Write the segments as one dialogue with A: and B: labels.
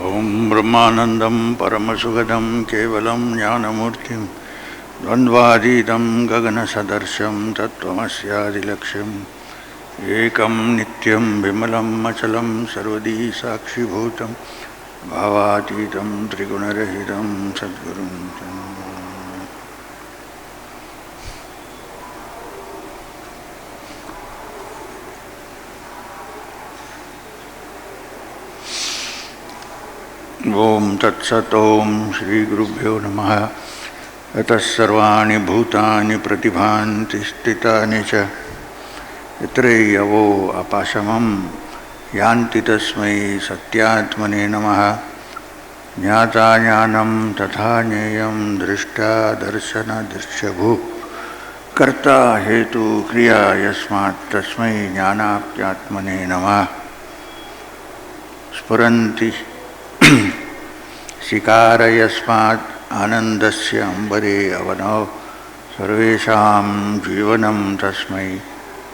A: ओम ब्रह्मानंदं परमसुखदं केवलं ज्ञानमूर्तिं द्वन्द्वातीतं गगनसदृशं तत्त्वमस्यादिलक्ष्यम् एकं नित्यं विमलं अचलं सर्वदी साक्षिभूतं भावातीतं त्रिगुणरहितं सद्गुरुं ओम तत्सत् ओम श्री गुरुभ्यो नमः। अतः सर्वाणि भूतानि प्रतिभान्ति स्थितानि च यत्रैवो अपाशमं यान्ति तस्मै सत्यात्मने नमः। ज्ञाता ज्ञानं तथा ज्ञेयं दृष्टा दर्शनदृश्यभूः कर्ता हेतु क्रिया यस्मात् तस्मै ज्ञानाप्यात्मने नमः। स्फुरन्ति शिकार यस्मात् आनन्दस्य अंबरे अवनौ सर्वेषां जीवनं तस्मै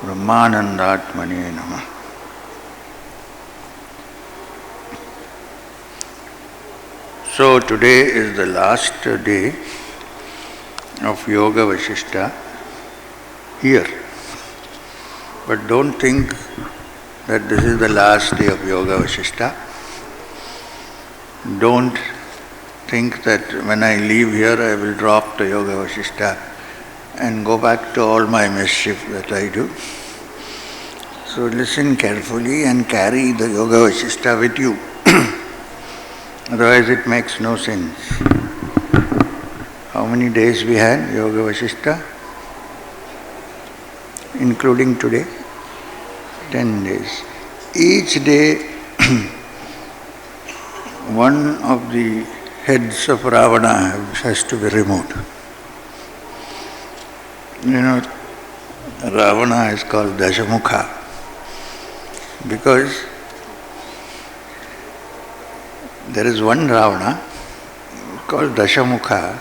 A: ब्रह्मानन्दात्मने नमः। So today is the last day of Yoga Vashishta here. But don't think that this is the last day of Yoga Vashishta. Don't think that when I leave here I will drop the Yoga Vashishta and go back to all my mischief that I do. So listen carefully and carry the Yoga Vashishta with you. Otherwise it makes no sense. How many days we had Yoga Vashishta? Including today? 10 days. Each day one of the heads of Ravana has to be removed. You know, Ravana is called Dashamukha because there is one Ravana called Dashamukha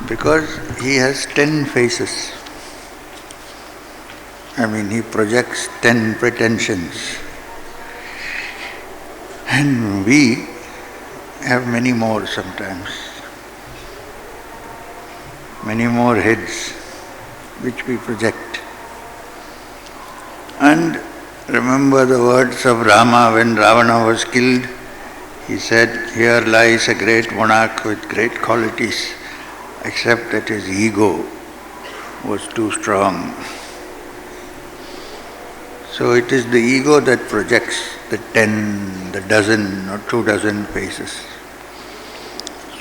A: because he has 10 faces. I mean, he projects 10 pretensions. And we have many more sometimes, many more heads which we project. And remember the words of Rama when Ravana was killed. He said, "Here lies a great monarch with great qualities, except that his ego was too strong." So it is the ego that projects the 10, the dozen or 2 dozen faces.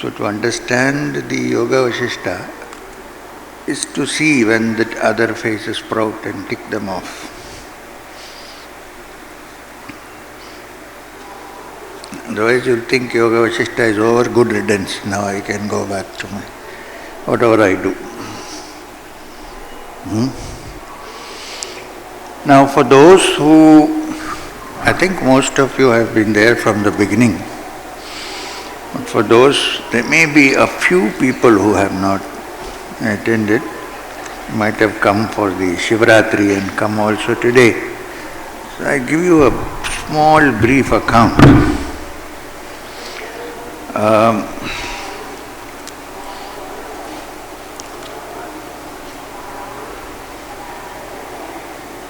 A: So to understand the Yoga Vashishta is to see when the other faces sprout and tick them off. Otherwise you'll think Yoga Vashishta is over, good riddance, now I can go back to my whatever I do. Now for those who, I think most of you have been there from the beginning, but for those, there may be a few people who have not attended, might have come for the Shivratri and come also today. So I give you a small brief account.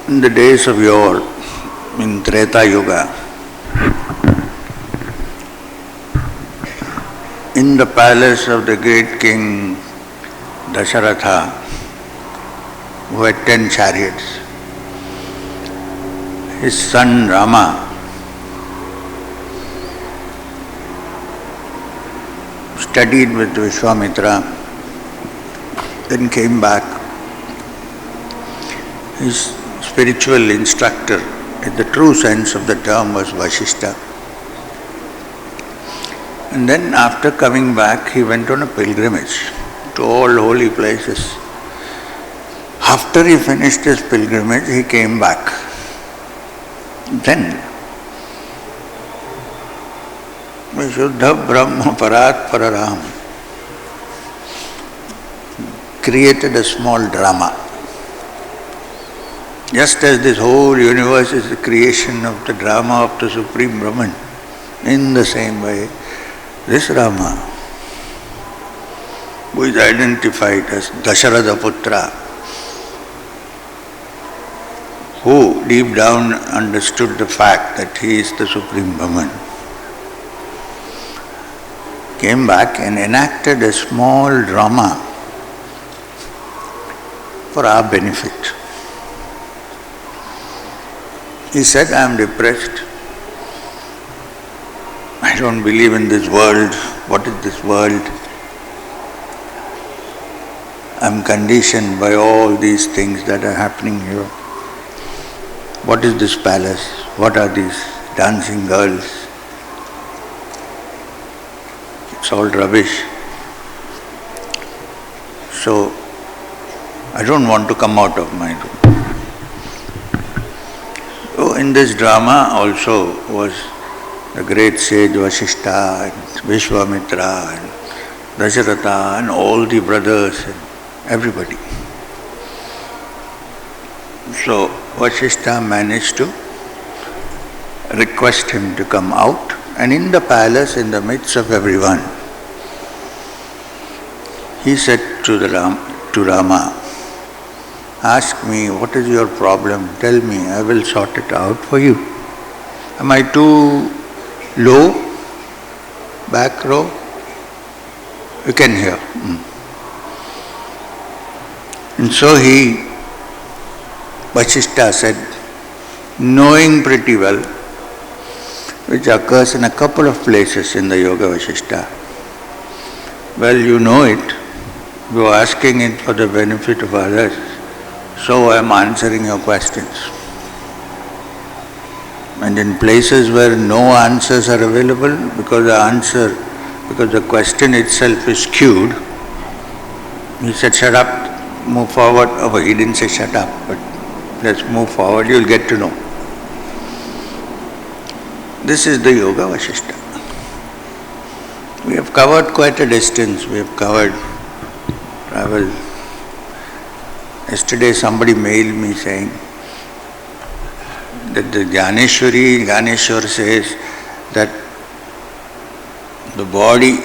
A: In the days of yore, in Treta Yuga, in the palace of the great king Dasharatha, who had 10 chariots, his son Rama studied with Vishwamitra, then came back. His spiritual instructor, in the true sense of the term, was Vashishta. And then after coming back, he went on a pilgrimage to all holy places. After he finished his pilgrimage, he came back. Then Vishuddha Brahma Parat Pararam created a small drama. Just as this whole universe is the creation of the drama of the Supreme Brahman, In the same way, this Rama, who is identified as Dasharatha Putra, who deep down understood the fact that he is the Supreme Brahman, came back and enacted a small drama for our benefit. He said, I am depressed. I don't believe in this world. What is this world? I am conditioned by all these things that are happening here. What is this palace? What are these dancing girls? It's all rubbish. So, I don't want to come out of my room. So, in this drama also was the great sage Vasishtha and Vishwamitra and Dasharatha and all the brothers and everybody. So, Vasishtha managed to request him to come out, and in the palace, in the midst of everyone, he said to Rama, ask me, what is your problem? Tell me, I will sort it out for you. Am I too low? Back row? You can hear. And so Vasishtha said, knowing pretty well, which occurs in a couple of places in the Yoga Vasishtha. Well, you know it, you are asking it for the benefit of others, so I am answering your questions. And in places where no answers are available, because the question itself is skewed, he said, shut up, move forward. Oh, he didn't say shut up, but let's move forward, you'll get to know. This is the Yoga Vasishtha. We have covered quite a distance, we have traveled. Yesterday somebody mailed me saying that the Gyaneshwar says that the body,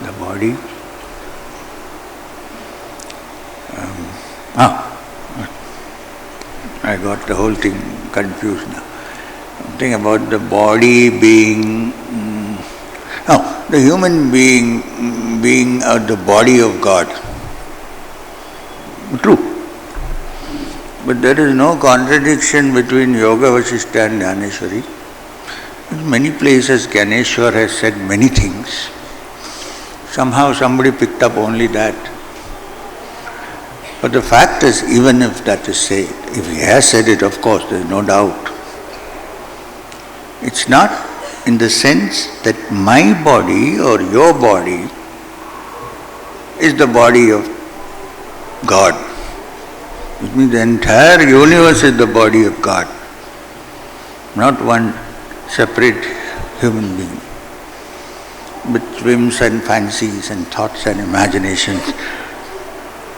A: the body, I got the whole thing confused now. Something about the body being, the human being the body of God. True. But there is no contradiction between Yoga Vasishtha and Gyaneshwari. In many places Gyaneshwar has said many things. Somehow somebody picked up only that. But the fact is, even if that is said, if he has said it, of course, there is no doubt. It's not in the sense that my body or your body is the body of God. It means the entire universe is the body of God, not one separate human being with whims and fancies and thoughts and imaginations.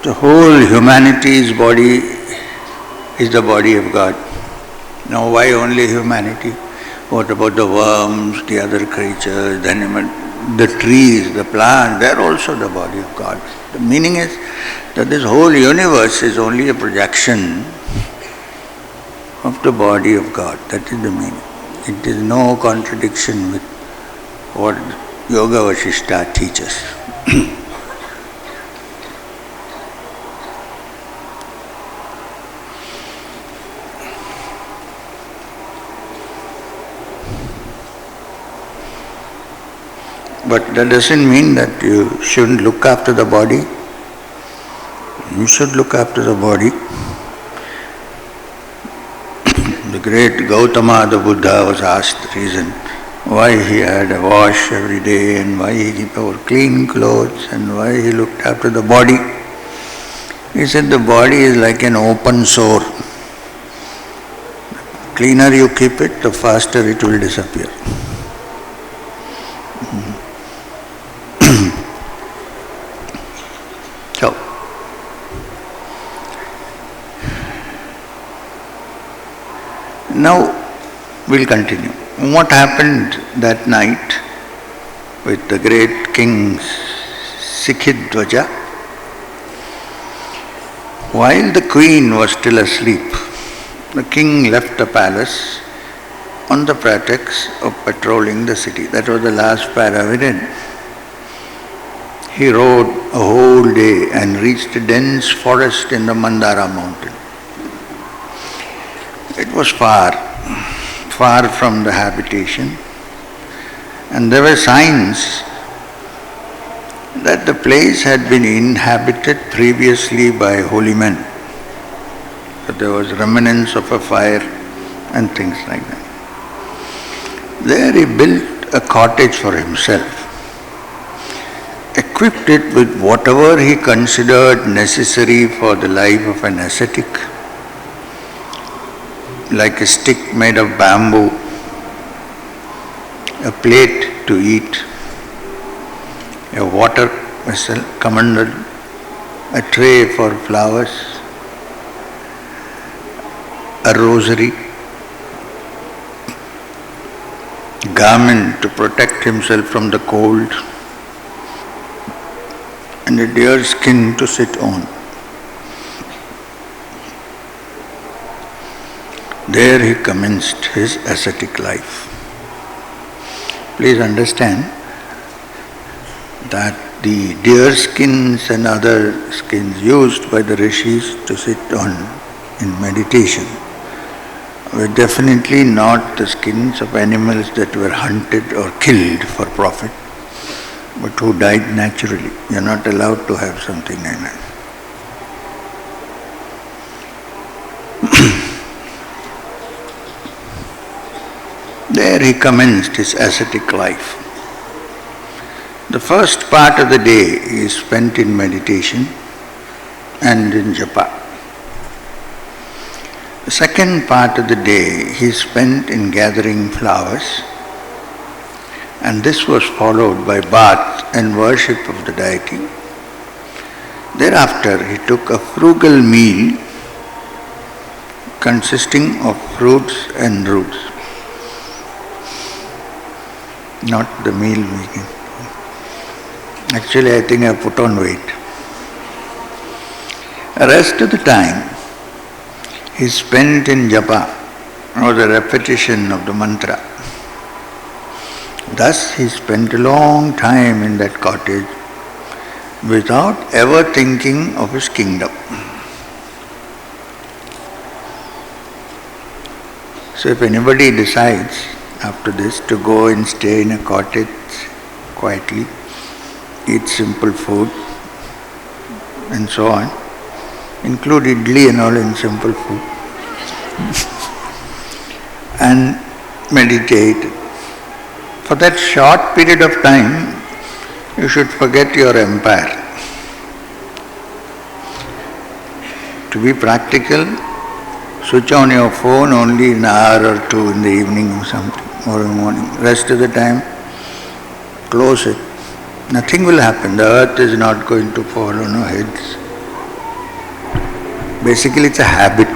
A: The whole humanity's body is the body of God. Now, why only humanity? What about the worms, the other creatures, the animals, the trees, the plants? They are also the body of God. The meaning is that this whole universe is only a projection of the body of God. That is the meaning. It is no contradiction with what Yoga Vasishtha teaches. But that doesn't mean that you shouldn't look after the body. You should look after the body. The great Gautama, the Buddha, was asked the reason why he had a wash every day and why he wore clean clothes and why he looked after the body. He said the body is like an open sore. The cleaner you keep it, the faster it will disappear. Now we'll continue. What happened that night with the great king Sikhidwaja? While the queen was still asleep, the king left the palace on the pretext of patrolling the city. That was the last para we read. He rode a whole day and reached a dense forest in the Mandara mountain. It was far from the habitation, and there were signs that the place had been inhabited previously by holy men. So there was remnants of a fire and things like that. There he built a cottage for himself, equipped it with whatever he considered necessary for the life of an ascetic, like a stick made of bamboo, a plate to eat, a water vessel, kamandal, a tray for flowers, a rosary, garment to protect himself from the cold, and a deer skin to sit on. There he commenced his ascetic life. Please understand that the deer skins and other skins used by the rishis to sit on in meditation were definitely not the skins of animals that were hunted or killed for profit, but who died naturally. You are not allowed to have something like that. There he commenced his ascetic life. The first part of the day is spent in meditation and in japa. The second part of the day he spent in gathering flowers, and this was followed by bath and worship of the deity. Thereafter he took a frugal meal consisting of fruits and roots. Not the meal making. Actually, I think I put on weight. The rest of the time he spent in japa or the repetition of the mantra. Thus he spent a long time in that cottage without ever thinking of his kingdom. So if anybody decides after this to go and stay in a cottage quietly, eat simple food and so on, include idli and all in simple food, and meditate. For that short period of time, you should forget your empire. To be practical, switch on your phone only an hour or two in the evening or something, or in the morning. Rest of the time, close it. Nothing will happen. The earth is not going to fall on our heads. Basically, it's a habit.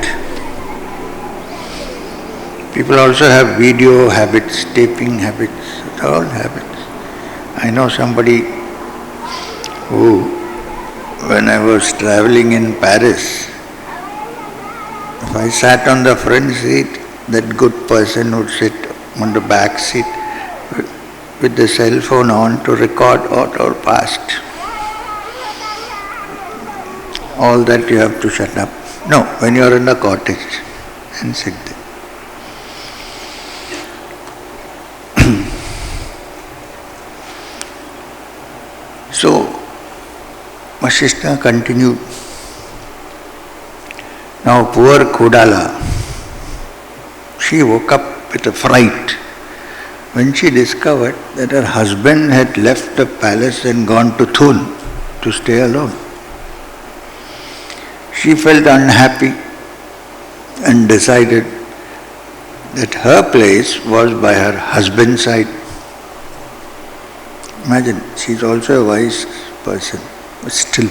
A: People also have video habits, taping habits, it's all habits. I know somebody who, when I was traveling in Paris, if I sat on the front seat, that good person would sit on the back seat with the cell phone on to record all past. All that you have to shut up. No, when you are in the cottage and sit there. So, Vasishtha continued. Now poor Kodala, she woke up with a fright when she discovered that her husband had left the palace and gone to Thun to stay alone. She felt unhappy and decided that her place was by her husband's side. Imagine, she is also a wise person, but still.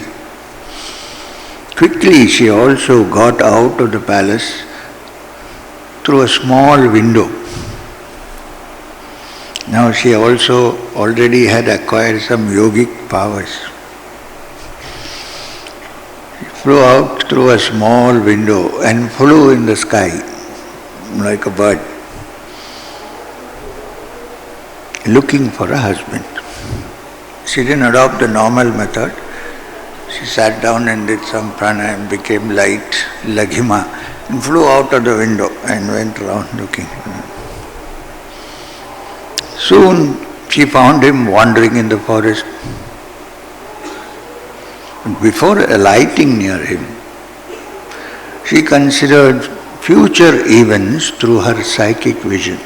A: Quickly she also got out of the palace through a small window. Now she also already had acquired some yogic powers. She flew out through a small window and flew in the sky like a bird, looking for a husband. She didn't adopt the normal method. She sat down and did some pranayama, became light, laghima, and flew out of the window and went around looking. Soon she found him wandering in the forest. Before alighting near him, she considered future events through her psychic vision.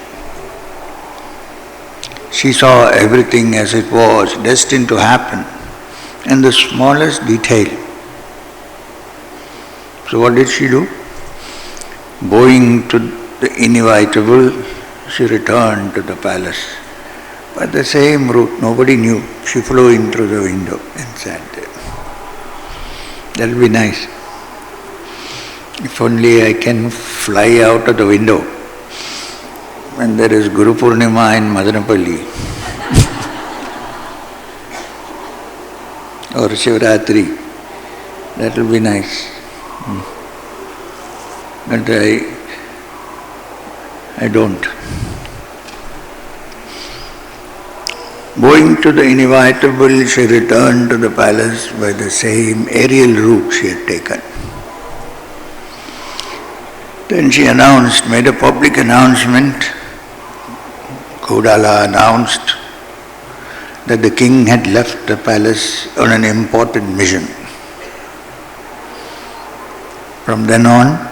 A: She saw everything as it was, destined to happen, in the smallest detail. So what did she do? Bowing to the inevitable, she returned to the palace. By the same route, nobody knew. She flew in through the window and sat there. That will be nice. If only I can fly out of the window when there is Guru Purnima in Madanapalli or Shivratri. That will be nice. But I don't. Going to the inevitable, she returned to the palace by the same aerial route she had taken. Then she made a public announcement. Kodala announced that the king had left the palace on an important mission. From then on,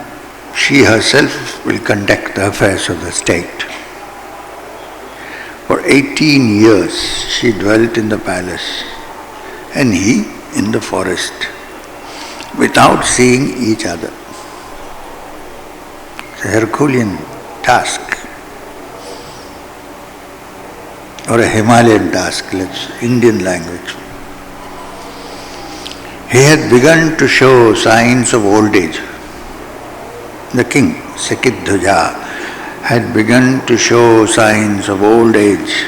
A: she herself will conduct the affairs of the state. For 18 years she dwelt in the palace and he in the forest without seeing each other. It's a Herculean task or a Himalayan task, let's Indian language. He had begun to show signs of old age. The king, Sakit Dhuja, had begun to show signs of old age.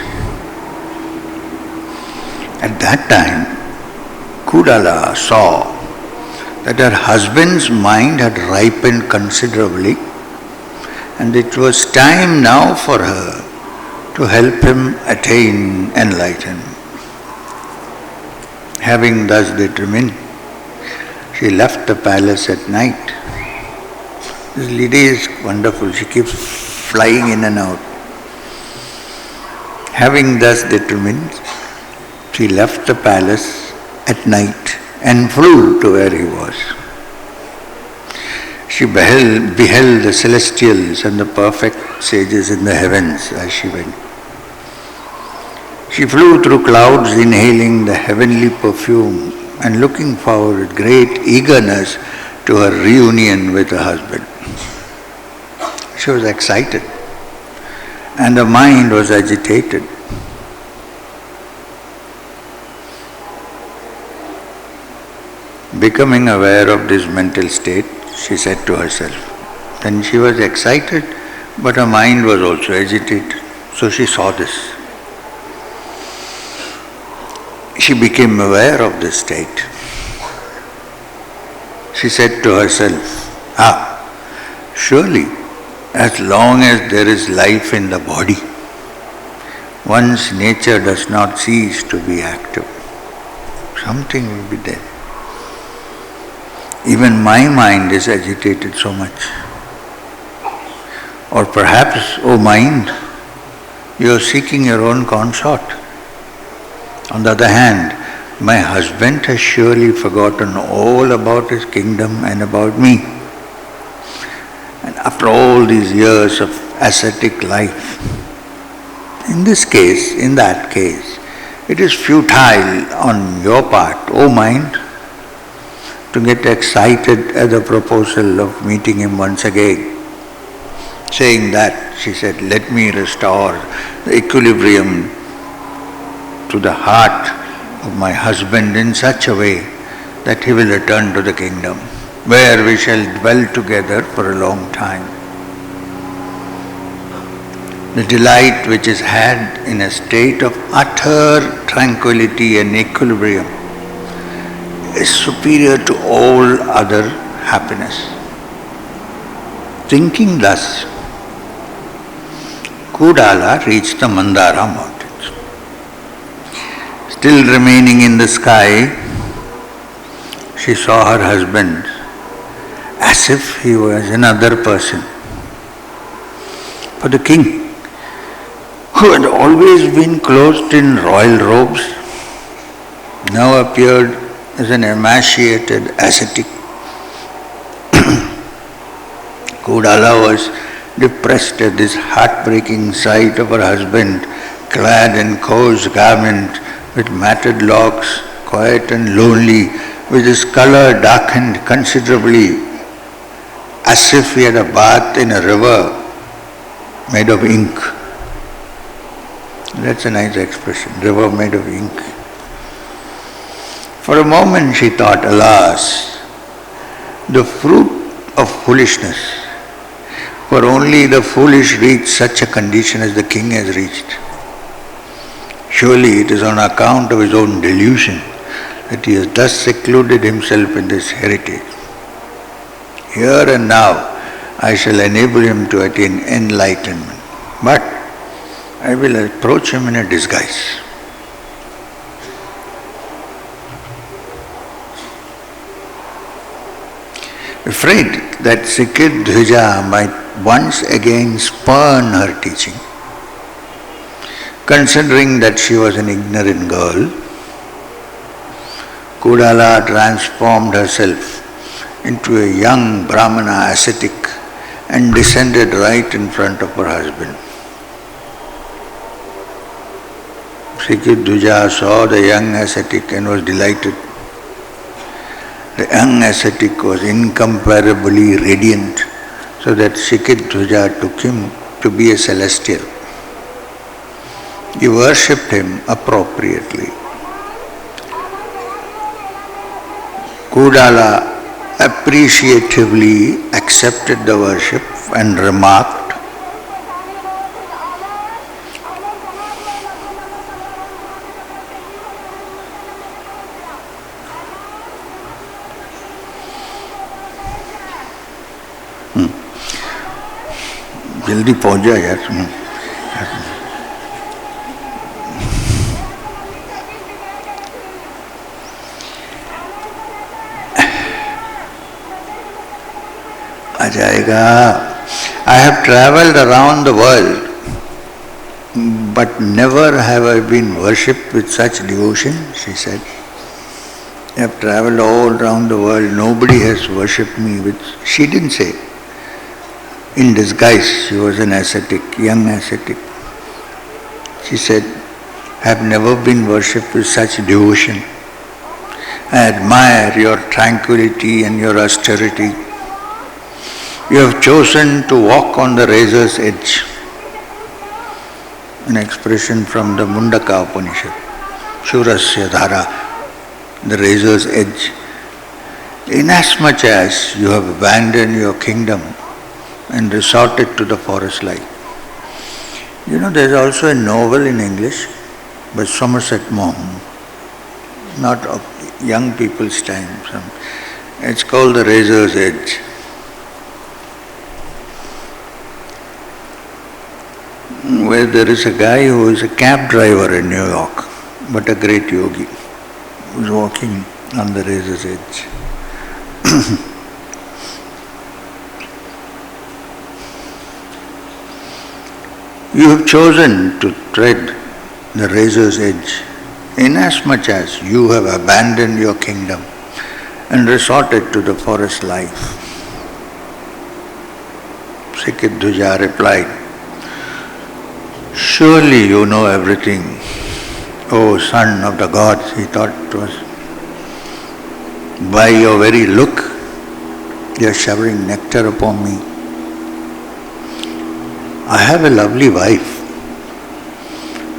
A: At that time, Kodala saw that her husband's mind had ripened considerably and it was time now for her to help him attain enlightenment. Having thus determined, she left the palace at night. This lady is wonderful, she keeps flying in and out. Having thus determined, she left the palace at night and flew to where he was. She beheld the celestials and the perfect sages in the heavens as she went. She flew through clouds, inhaling the heavenly perfume and looking forward with great eagerness to her reunion with her husband. She was excited and her mind was agitated. Becoming aware of this mental state, she said to herself, then she was excited, but her mind was also agitated. So she saw this. She became aware of this state. She said to herself, surely, as long as there is life in the body, one's nature does not cease to be active. Something will be there. Even my mind is agitated so much. Or perhaps, O mind, you are seeking your own consort. On the other hand, my husband has surely forgotten all about his kingdom and about me. And after all these years of ascetic life, in that case, it is futile on your part, O mind, to get excited at the proposal of meeting him once again. Saying that, she said, let me restore the equilibrium to the heart of my husband in such a way that he will return to the kingdom, where we shall dwell together for a long time. The delight which is had in a state of utter tranquility and equilibrium is superior to all other happiness. Thinking thus, Kudala reached the Mandara mountains. Still remaining in the sky, she saw her husband as if he was another person. For the king, who had always been clothed in royal robes, now appeared as an emaciated ascetic. Kudala was depressed at this heartbreaking sight of her husband, clad in coarse garment, with matted locks, quiet and lonely, with his colour darkened considerably, as if he had a bath in a river made of ink. That's a nice expression, river made of ink. For a moment she thought, alas, the fruit of foolishness, for only the foolish reach such a condition as the king has reached. Surely it is on account of his own delusion that he has thus secluded himself in this heritage. Here and now I shall enable him to attain enlightenment, but I will approach him in a disguise. Afraid that Sikidhvija might once again spurn her teaching, considering that she was an ignorant girl, Kudala transformed herself into a young Brahmana ascetic and descended right in front of her husband. Sikidhvija saw the young ascetic and was delighted. The young ascetic was incomparably radiant, so that Sikidhvija took him to be a celestial. He worshipped him appropriately. Kudala appreciatively accepted the worship and remarked, जल्दी पहुंच जा यार. आ जाएगा. I have travelled around the world, but never have I been worshipped with such devotion, she said. I have travelled all around the world, nobody has worshipped me with, she didn't say. In disguise, she was an ascetic, young ascetic. She said, I have never been worshipped with such devotion. I admire your tranquility and your austerity. You have chosen to walk on the razor's edge. An expression from the Mundaka Upanishad, Shurasya Dhara, the razor's edge. Inasmuch as you have abandoned your kingdom and resorted to the forest life. You know, there is also a novel in English by Somerset Maugham, not of young people's time. It's called The Razor's Edge. Where there is a guy who is a cab driver in New York, but a great yogi, who is walking on the razor's edge. You have chosen to tread the razor's edge, inasmuch as you have abandoned your kingdom and resorted to the forest life. Sikidhvija replied, surely you know everything, O son of the gods, he thought it was. By your very look, you are showering nectar upon me. I have a lovely wife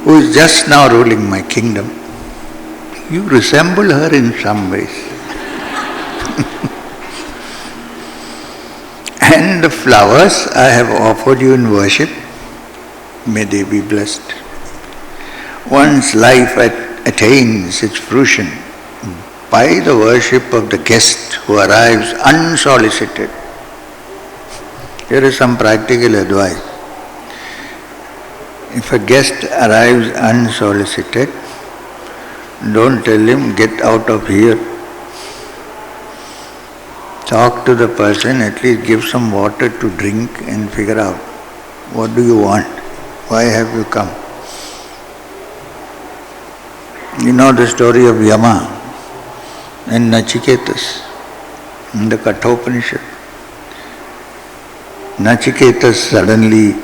A: who is just now ruling my kingdom. You resemble her in some ways. And the flowers I have offered you in worship, May they be blessed. One's life attains its fruition by the worship of the guest who arrives unsolicited. Here is some practical advice. If a guest arrives unsolicited, don't tell him, get out of here. Talk to the person, at least give some water to drink and figure out, what do you want? Why have you come? You know the story of Yama and Nachiketas in the Kathopanishad. Nachiketas suddenly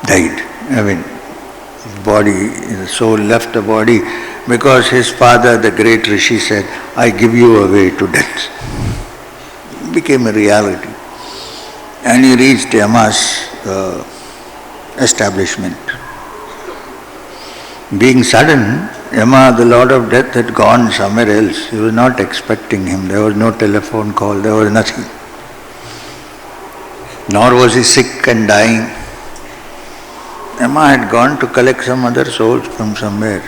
A: died. His soul left the body because his father, the great Rishi, said, I give you away to death. It became a reality. And he reached Yama's establishment. Being sudden, Yama, the Lord of Death, had gone somewhere else. He was not expecting him. There was no telephone call, there was nothing. Nor was he sick and dying. Yama had gone to collect some other souls from somewhere.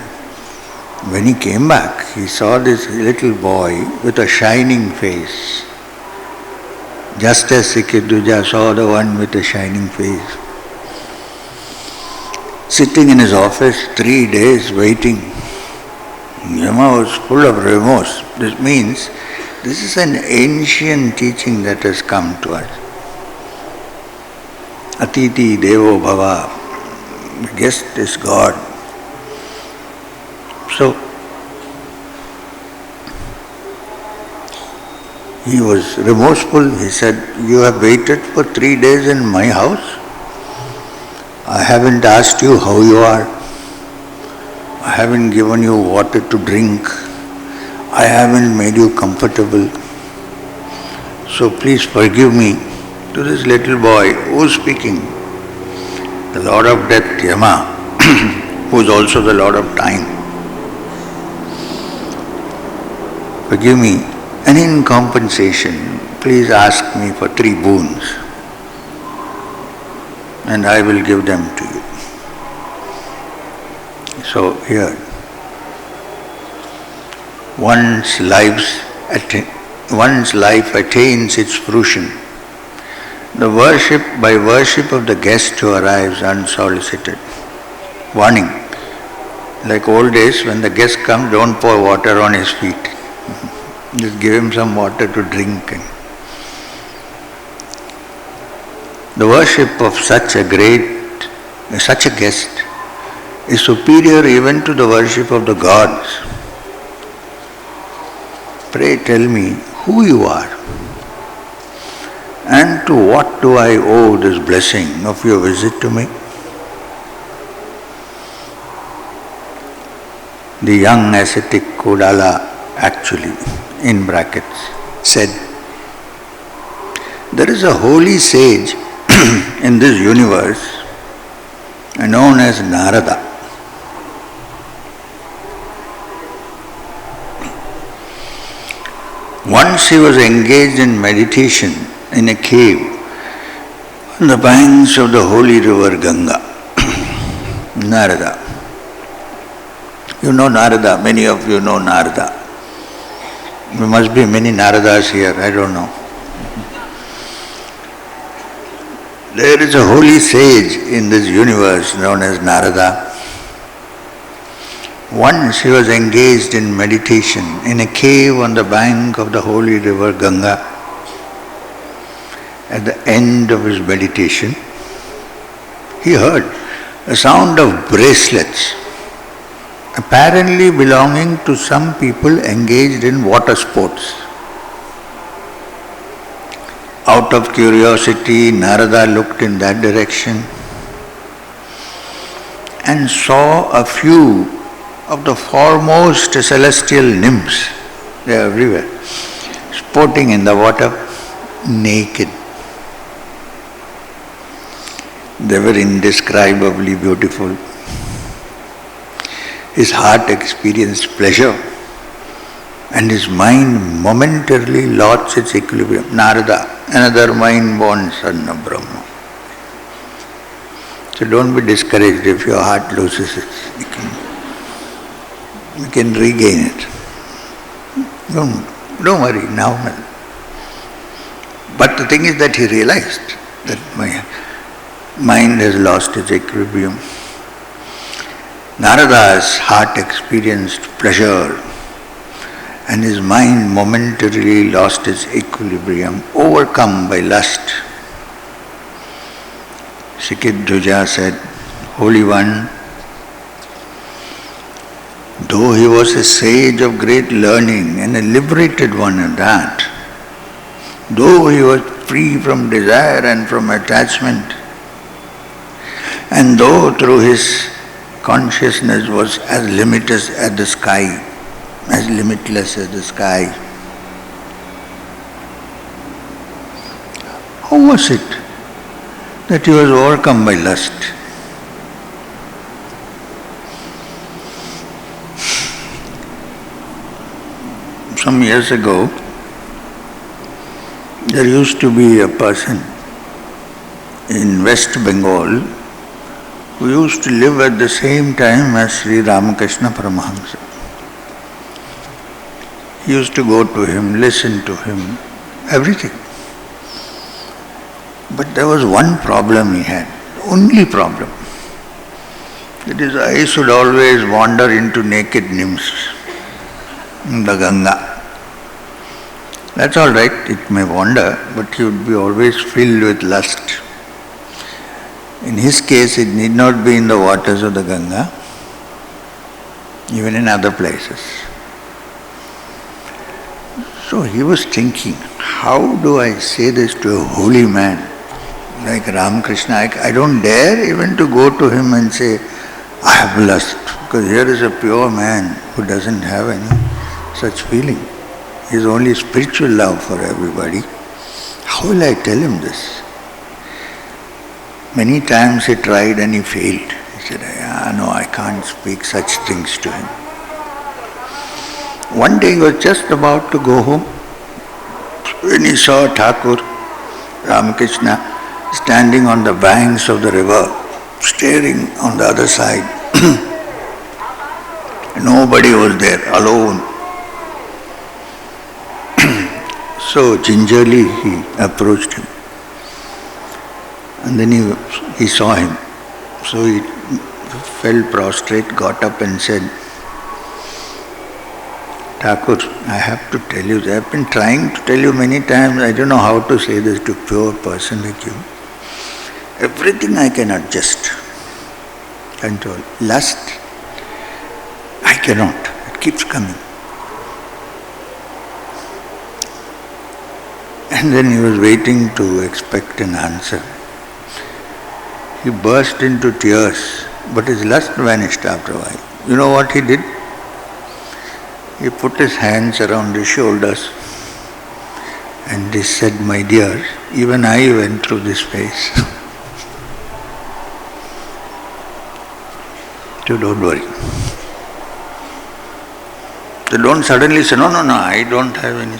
A: When he came back, he saw this little boy with a shining face. Just as Sikhiduja saw the one with a shining face. Sitting in his office 3 days waiting. Yama was full of remorse. This means this is an ancient teaching that has come to us. Atiti Devo Bhava. The guest is God. So, he was remorseful. He said, you have waited for 3 days in my house. I haven't asked you how you are. I haven't given you water to drink. I haven't made you comfortable. So please forgive me. To this little boy who is speaking, the Lord of Death, Yama, who is also the Lord of Time. Forgive me, and in compensation, please ask me for 3 boons, and I will give them to you. So here, one's life attains its fruition by worship of the guest who arrives unsolicited. Warning, like old days, when the guest comes, don't pour water on his feet. Just give him some water to drink. The worship of such a guest is superior even to the worship of the gods. Pray tell me who you are, and to what do I owe this blessing of your visit to me? The young ascetic Kodala actually, in brackets, said, there is a holy sage in this universe known as Narada. Once he was engaged in meditation in a cave on the banks of the holy river Ganga. Narada. You know Narada, many of you know Narada. There must be many Naradas here, I don't know. There is a holy sage in this universe known as Narada. Once he was engaged in meditation in a cave on the bank of the holy river Ganga. At the end of his meditation, he heard a sound of bracelets, apparently belonging to some people engaged in water sports. Out of curiosity, Narada looked in that direction and saw a few of the foremost celestial nymphs, they are everywhere, sporting in the water, naked. They were indescribably beautiful. His heart experienced pleasure and his mind momentarily lost its equilibrium. Narada, another mind-born son of Brahma. So don't be discouraged if your heart loses it. You can regain it. Don't worry, normal. But the thing is that he realized that my mind has lost its equilibrium. Narada's heart experienced pleasure and his mind momentarily lost its equilibrium, overcome by lust. Sikidhuja said, Holy One, though he was a sage of great learning and a liberated one at that, though he was free from desire and from attachment, and though through his consciousness was as limitless as the sky, how was it that he was overcome by lust? Some years ago, there used to be a person in West Bengal who used to live at the same time as Sri Ramakrishna Paramahamsa. He used to go to him, listen to him, everything. But there was one problem he had, only problem. That his eyes would always wander into naked nymphs in the Ganga. That's all right, it may wander, but he would be always filled with lust. In his case, it need not be in the waters of the Ganga, even in other places. So he was thinking, how do I say this to a holy man like Ramakrishna? I don't dare even to go to him and say, I have lust, because here is a pure man who doesn't have any such feeling. He has only spiritual love for everybody. How will I tell him this? Many times he tried and he failed. He said, no, I can't speak such things to him. One day he was just about to go home when he saw Thakur Ramakrishna standing on the banks of the river, staring on the other side. Nobody was there, alone. So gingerly he approached him. And then he saw him. So he fell prostrate, got up and said, Thakur, I have to tell you, I have been trying to tell you many times, I don't know how to say this to a pure person like you. Everything I can adjust, control. Lust, I cannot. It keeps coming. And then he was waiting to expect an answer. He burst into tears, but his lust vanished after a while. You know what he did? He put his hands around his shoulders and he said, my dear, even I went through this phase. So don't worry. So don't suddenly say, no, I don't have any.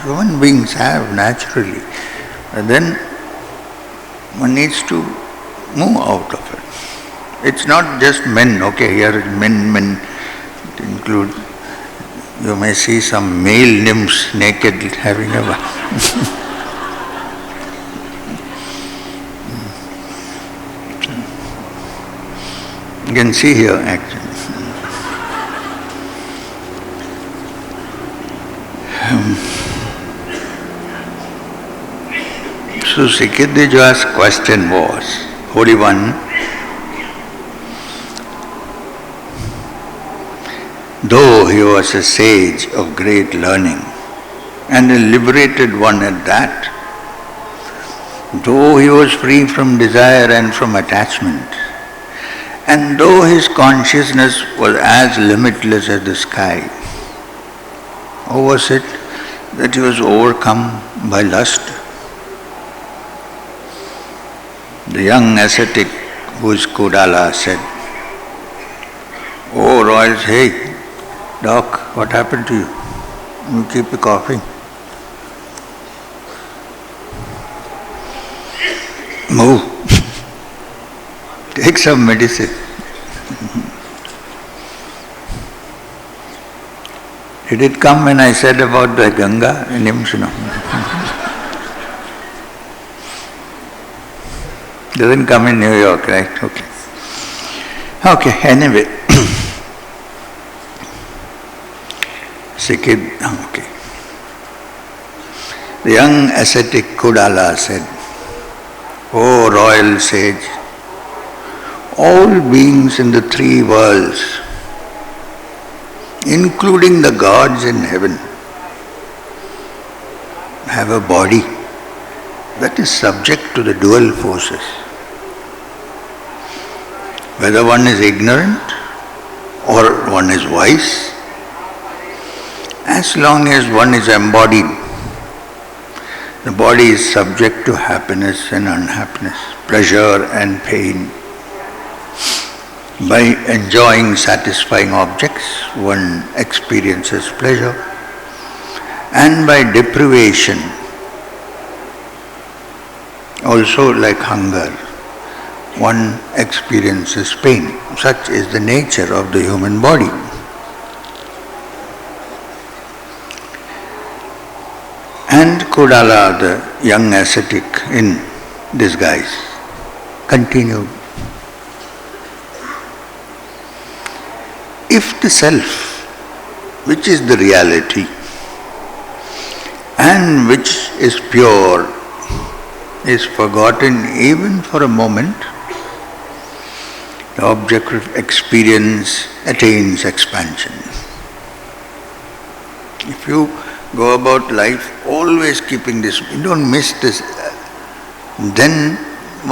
A: Human beings have naturally. And then one needs to move out of it. It's not just men, okay, here men, it includes, you may see some male nymphs naked having a you can see here actually. So Sikidhuja's question was, Holy One, though he was a sage of great learning and a liberated one at that, though he was free from desire and from attachment, and though his consciousness was as limitless as the sky, how was it that he was overcome by lust? The young ascetic, who is Kodala, said, Oh royals, hey, doc, what happened to you? You keep coughing. Move. Take some medicine. Did it come when I said about the Ganga in Himshuna? Doesn't come in New York, right? Okay. Okay, anyway. Sikid, okay. The young ascetic Kodala said, "O royal sage, all beings in the three worlds, including the gods in heaven, have a body that is subject to the dual forces. Whether one is ignorant or one is wise, as long as one is embodied, the body is subject to happiness and unhappiness, pleasure and pain. By enjoying satisfying objects, one experiences pleasure, and by deprivation, also like hunger, one experiences pain. Such is the nature of the human body." And Kodala, the young ascetic in disguise, continued, "If the self, which is the reality and which is pure, is forgotten even for a moment, the object of experience attains expansion." If you go about life always keeping this, you don't miss this, then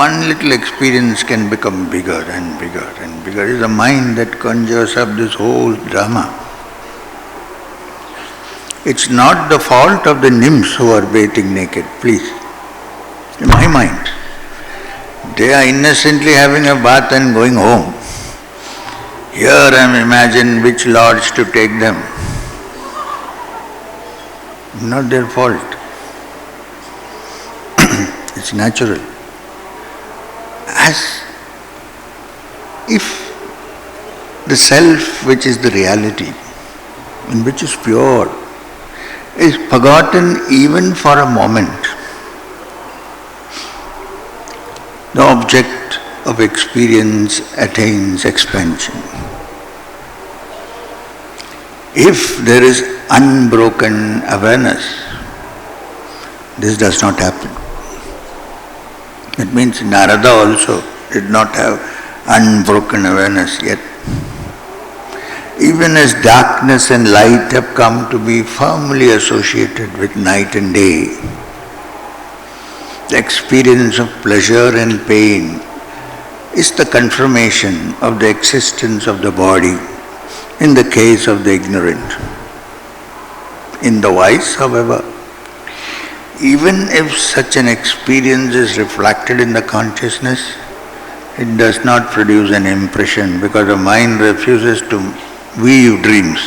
A: one little experience can become bigger and bigger and bigger. It's the mind that conjures up this whole drama. It's not the fault of the nymphs who are bathing naked, please. In my mind, they are innocently having a bath and going home. Here I am imagining which lodge to take them. Not their fault. It's natural. As if the self, which is the reality and which is pure, is forgotten even for a moment, the object of experience attains expansion. If there is unbroken awareness, this does not happen. That means Narada also did not have unbroken awareness yet. Even as darkness and light have come to be firmly associated with night and day, the experience of pleasure and pain is the confirmation of the existence of the body in the case of the ignorant. In the wise, however, even if such an experience is reflected in the consciousness, it does not produce an impression because the mind refuses to weave dreams.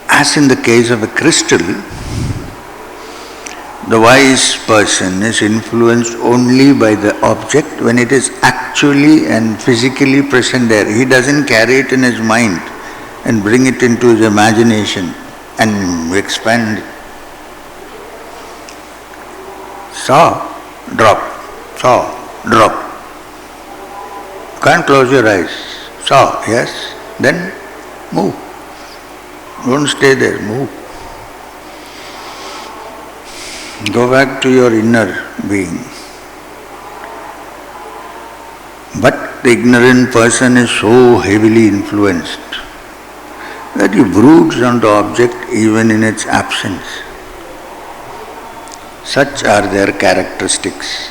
A: As in the case of a crystal, the wise person is influenced only by the object when it is actually and physically present there. He doesn't carry it in his mind and bring it into his imagination and expand it. Saw, drop, saw, drop. Can't close your eyes. Saw, yes, then move. Don't stay there, move. Go back to your inner being. But the ignorant person is so heavily influenced that he broods on the object even in its absence. Such are their characteristics.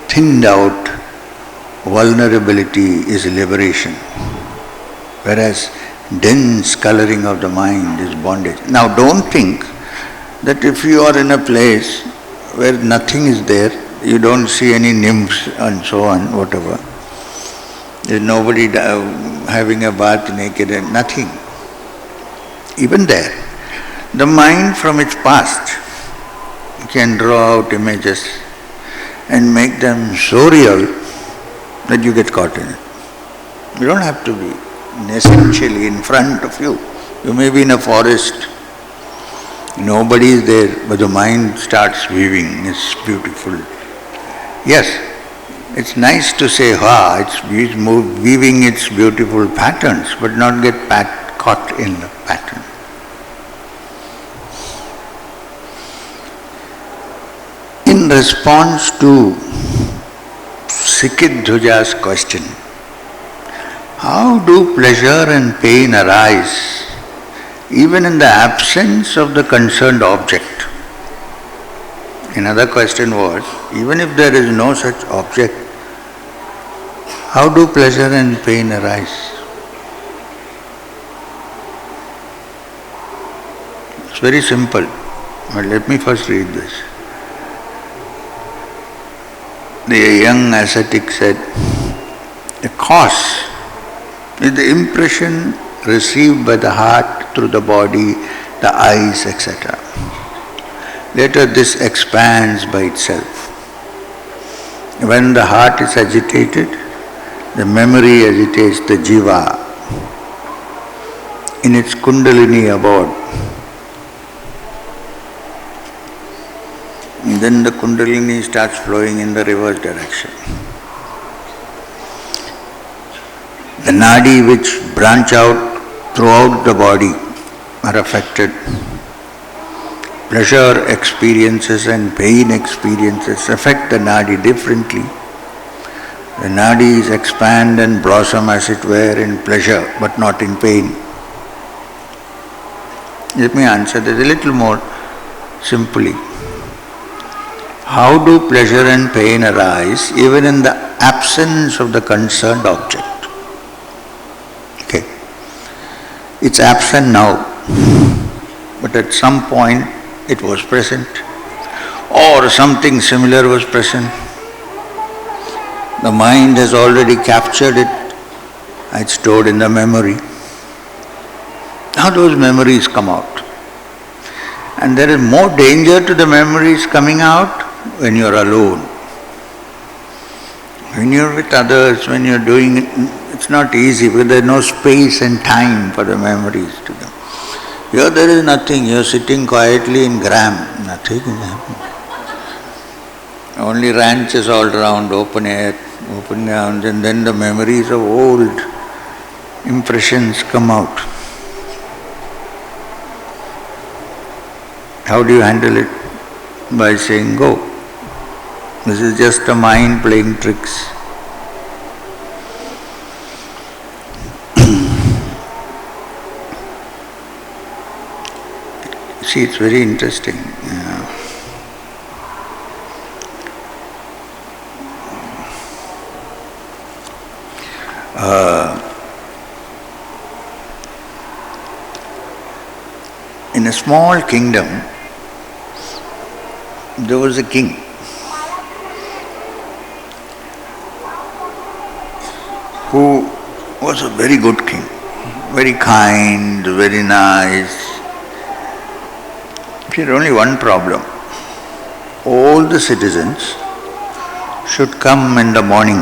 A: Thinned out vulnerability is liberation, whereas dense coloring of the mind is bondage. Now don't think that if you are in a place where nothing is there, you don't see any nymphs and so on, whatever. There's nobody having a bath naked and nothing. Even there, the mind from its past can draw out images and make them so real that you get caught in it. You don't have to be essentially in front of you. You may be in a forest, nobody is there, but the mind starts weaving. It's beautiful. Yes, it's nice to say, it's weaving its beautiful patterns, but not get caught in the pattern. In response to Sikit Dhuja's question, how do pleasure and pain arise even in the absence of the concerned object? Another question was, even if there is no such object, how do pleasure and pain arise? It's very simple, but let me first read this. The young ascetic said, the cause is the impression received by the heart through the body, the eyes, etc. Later this expands by itself. When the heart is agitated, the memory agitates the jiva in its kundalini abode. And then the kundalini starts flowing in the reverse direction. The nadi which branch out throughout the body are affected. Pleasure experiences and pain experiences affect the nadi differently. The nadis expand and blossom as it were in pleasure but not in pain. Let me answer this a little more simply. How do pleasure and pain arise even in the absence of the concerned object? Okay. It's absent now, but at some point it was present, or something similar was present. The mind has already captured it, it's stored in the memory. Now those memories come out. And there is more danger to the memories coming out when you are alone. When you are with others, when you are doing it, it's not easy because there is no space and time for the memories to come. Here there is nothing, you are sitting quietly in gram, nothing is happening. Only ranches all around, open air, open ground, and then the memories of old impressions come out. How do you handle it? By saying, go. This is just a mind playing tricks. See, it's very interesting. In a small kingdom, there was a king. Who was a very good king, very kind, very nice. He had only one problem. All the citizens should come in the morning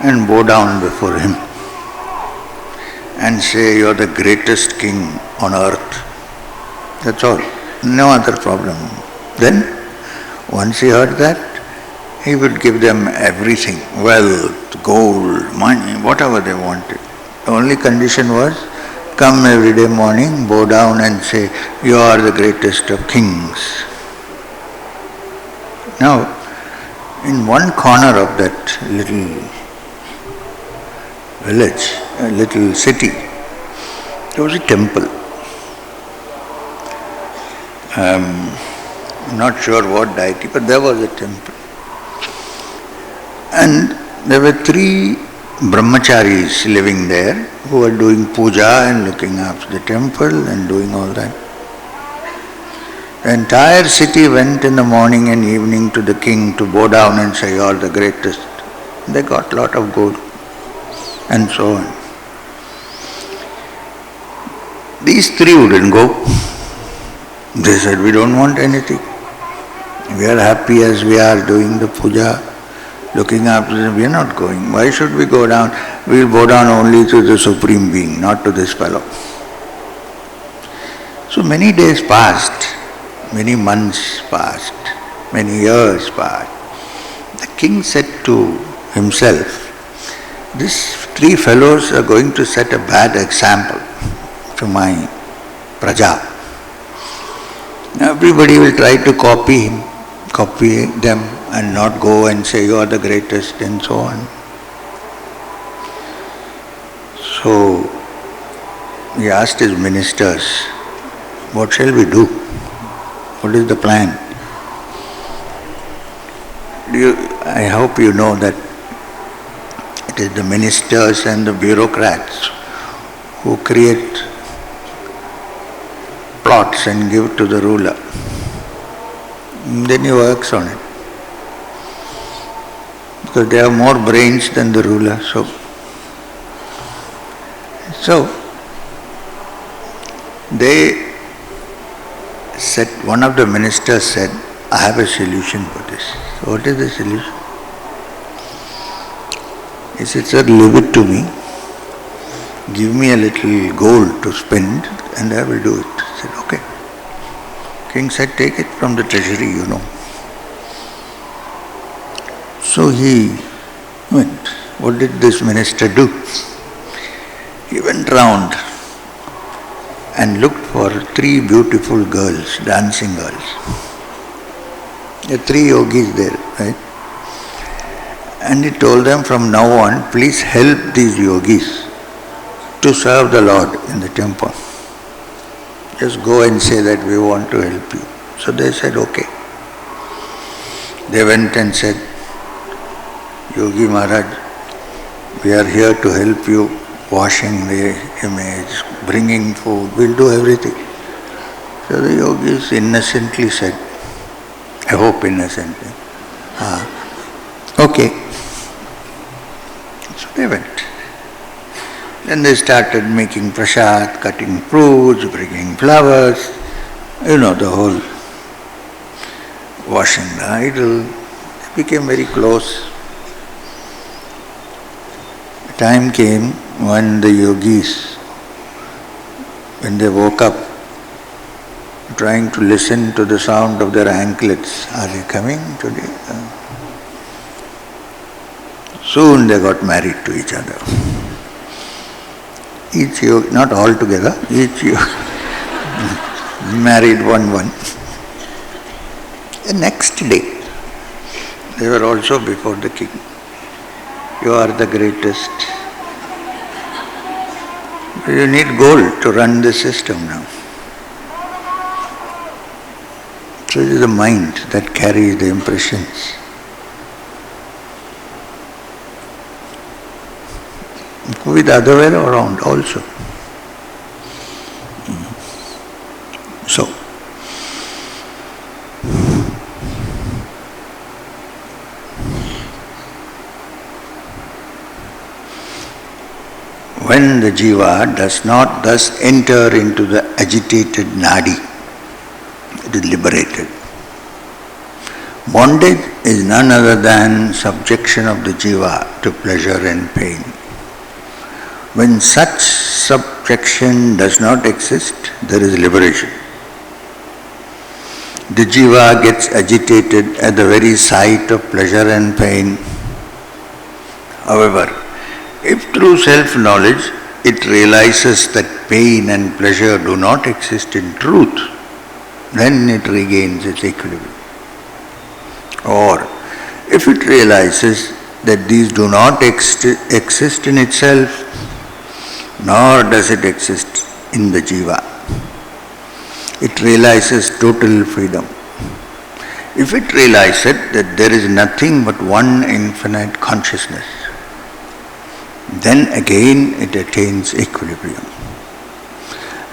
A: and bow down before him and say, you are the greatest king on earth. That's all. No other problem. Then, once he heard that, he would give them everything, wealth, gold, money, whatever they wanted. The only condition was, come every day morning, bow down and say, you are the greatest of kings. Now, in one corner of that little village, a little city, there was a temple. I'm not sure what deity, but there was a temple. And there were 3 brahmacharis living there who were doing puja and looking after the temple and doing all that. The entire city went in the morning and evening to the king to bow down and say, you are the greatest. They got a lot of gold and so on. These 3 wouldn't go. They said, we don't want anything. We are happy as we are doing the puja, looking after them. We are not going. Why should we go down? We will bow down only to the Supreme Being, not to this fellow. So many days passed, many months passed, many years passed. The king said to himself, these three fellows are going to set a bad example to my praja. Everybody will try to copy him, copy them and not go and say you are the greatest and so on. So he asked his ministers, what shall we do? What is the plan? I hope you know that it is the ministers and the bureaucrats who create plots and give to the ruler. Then he works on it. Because they have more brains than the ruler. So they said, one of the ministers said, I have a solution for this. So what is the solution? He said, sir, leave it to me. Give me a little gold to spend and I will do it. I said, okay. King said, take it from the treasury, you know. So he went. What did this minister do? He went round and looked for three beautiful girls, dancing girls. There are three yogis there, right? And he told them, from now on, please help these yogis to serve the Lord in the temple. Just go and say that we want to help you. So they said, okay. They went and said, Yogi Maharaj, we are here to help you, washing the image, bringing food, we'll do everything. So the yogis innocently said, I hope innocently, okay. So they went. Then they started making prasad, cutting fruits, bringing flowers, you know, the whole washing the idol. They became very close. The time came when the yogis, when they woke up, trying to listen to the sound of their anklets. Are they coming today? Soon they got married to each other. Each yogi, not all together, each yogi married one. The next day, they were also before the king. You are the greatest. You need gold to run the system now. So it is the mind that carries the impressions. It could be the other way around also. So, when the jiva does not thus enter into the agitated nadi, it is liberated. Bondage is none other than subjection of the jiva to pleasure and pain. When such subjection does not exist, there is liberation. The jiva gets agitated at the very sight of pleasure and pain. However, if through self-knowledge it realizes that pain and pleasure do not exist in truth, then it regains its equilibrium. Or, if it realizes that these do not exist in itself, nor does it exist in the jiva, it realizes total freedom. If it realizes that there is nothing but one infinite consciousness, then again it attains equilibrium.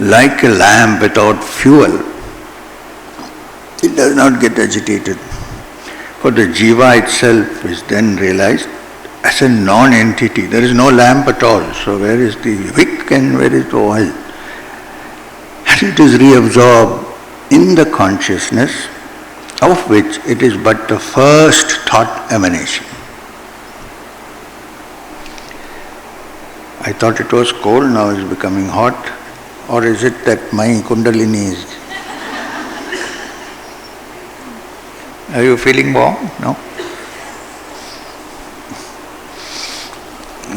A: Like a lamp without fuel, it does not get agitated. For the jiva itself is then realized as a non-entity. There is no lamp at all. So where is the wick and where is the oil? And it is reabsorbed in the consciousness of which it is but the first thought emanation. I thought it was cold, now it's becoming hot. Or is it that my Kundalini is... Are you feeling warm? No?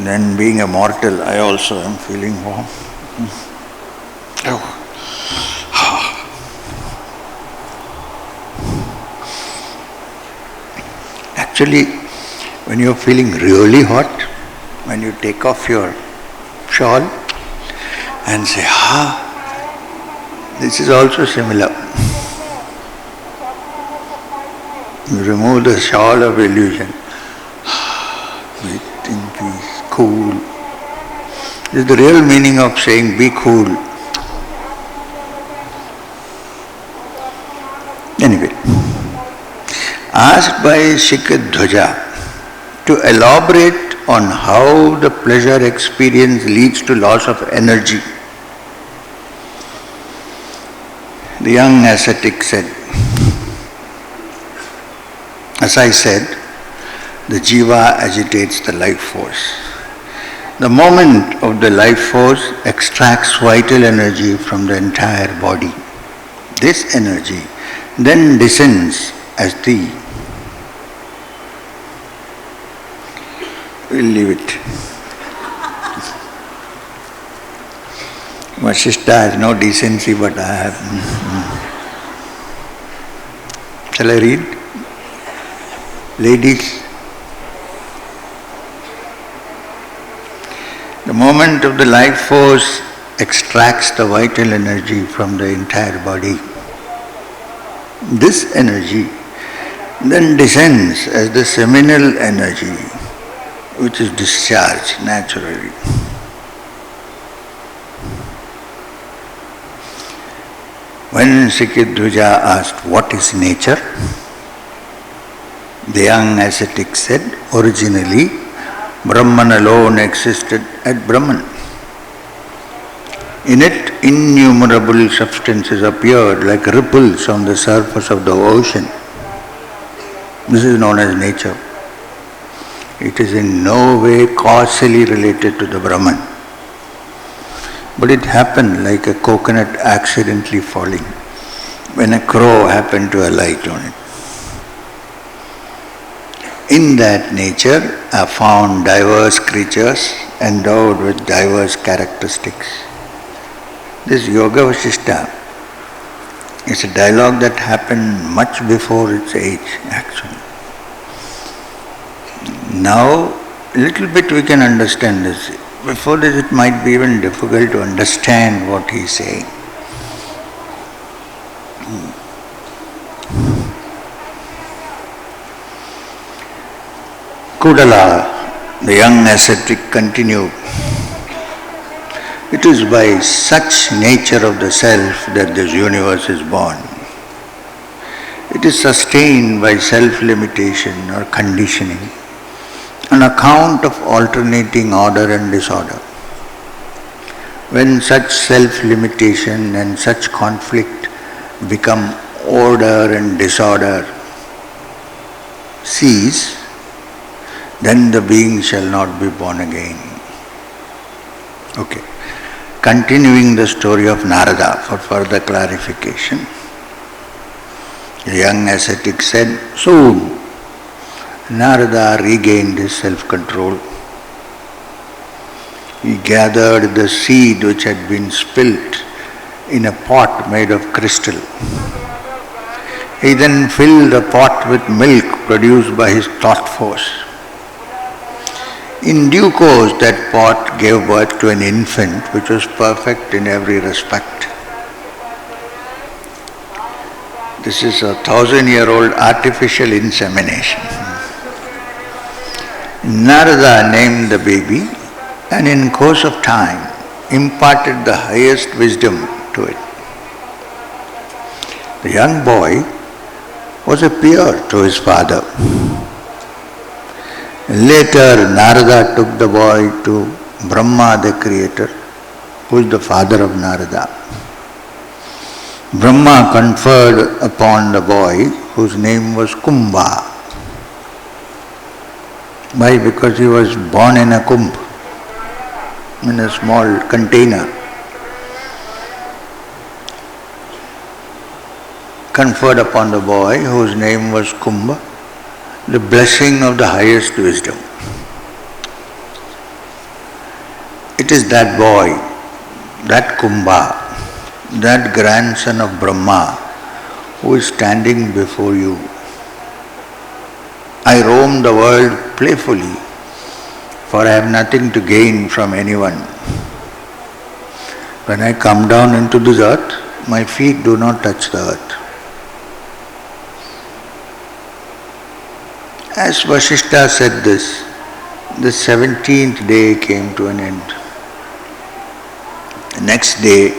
A: Then being a mortal, I also am feeling warm. Oh. Actually, when you're feeling really hot, when you take off your shawl and say, this is also similar. You remove the shawl of illusion. Breathe in peace, cool. This is the real meaning of saying, be cool. Anyway, asked by Shikadhwaja to elaborate on how the pleasure experience leads to loss of energy, the young ascetic said, as I said, the jiva agitates the life force. The moment of the life force extracts vital energy from the entire body. This energy then descends as the... We'll leave it. Vasishtha has no decency, but I have. Shall I read? Ladies, the moment of the life force extracts the vital energy from the entire body. This energy then descends as the seminal energy, which is discharged naturally. When Shikadhwaja asked, what is nature? The young ascetic said, originally, Brahman alone existed at Brahman. In it, innumerable substances appeared like ripples on the surface of the ocean. This is known as nature. It is in no way causally related to the Brahman. But it happened like a coconut accidentally falling when a crow happened to alight on it. In that nature are found diverse creatures endowed with diverse characteristics. This Yoga Vasishtha is a dialogue that happened much before its age, actually. Now, a little bit we can understand this. Before this it might be even difficult to understand what he is saying. Kudala, the young ascetic, continued, it is by such nature of the self that this universe is born. It is sustained by self-limitation or conditioning on account of alternating order and disorder. When such self-limitation and such conflict become order and disorder cease, then the being shall not be born again. Okay. Continuing the story of Narada for further clarification. The young ascetic said, soon Narada regained his self-control. He gathered the seed which had been spilt in a pot made of crystal. He then filled the pot with milk produced by his thought force. In due course, that pot gave birth to an infant which was perfect in every respect. This is a 1,000-year-old artificial insemination. Narada named the baby and in course of time imparted the highest wisdom to it. The young boy was a peer to his father. Later, Narada took the boy to Brahma, the creator, who is the father of Narada. Brahma conferred upon the boy whose name was Kumbha. Why? Because he was born in a kumbh, in a small container. Conferred upon the boy, whose name was Kumbha, the blessing of the highest wisdom. It is that boy, that Kumbha, that grandson of Brahma, who is standing before you. I roam the world playfully, for I have nothing to gain from anyone. When I come down into this earth, my feet do not touch the earth. As Vasishtha said this, the 17th day came to an end. The next day,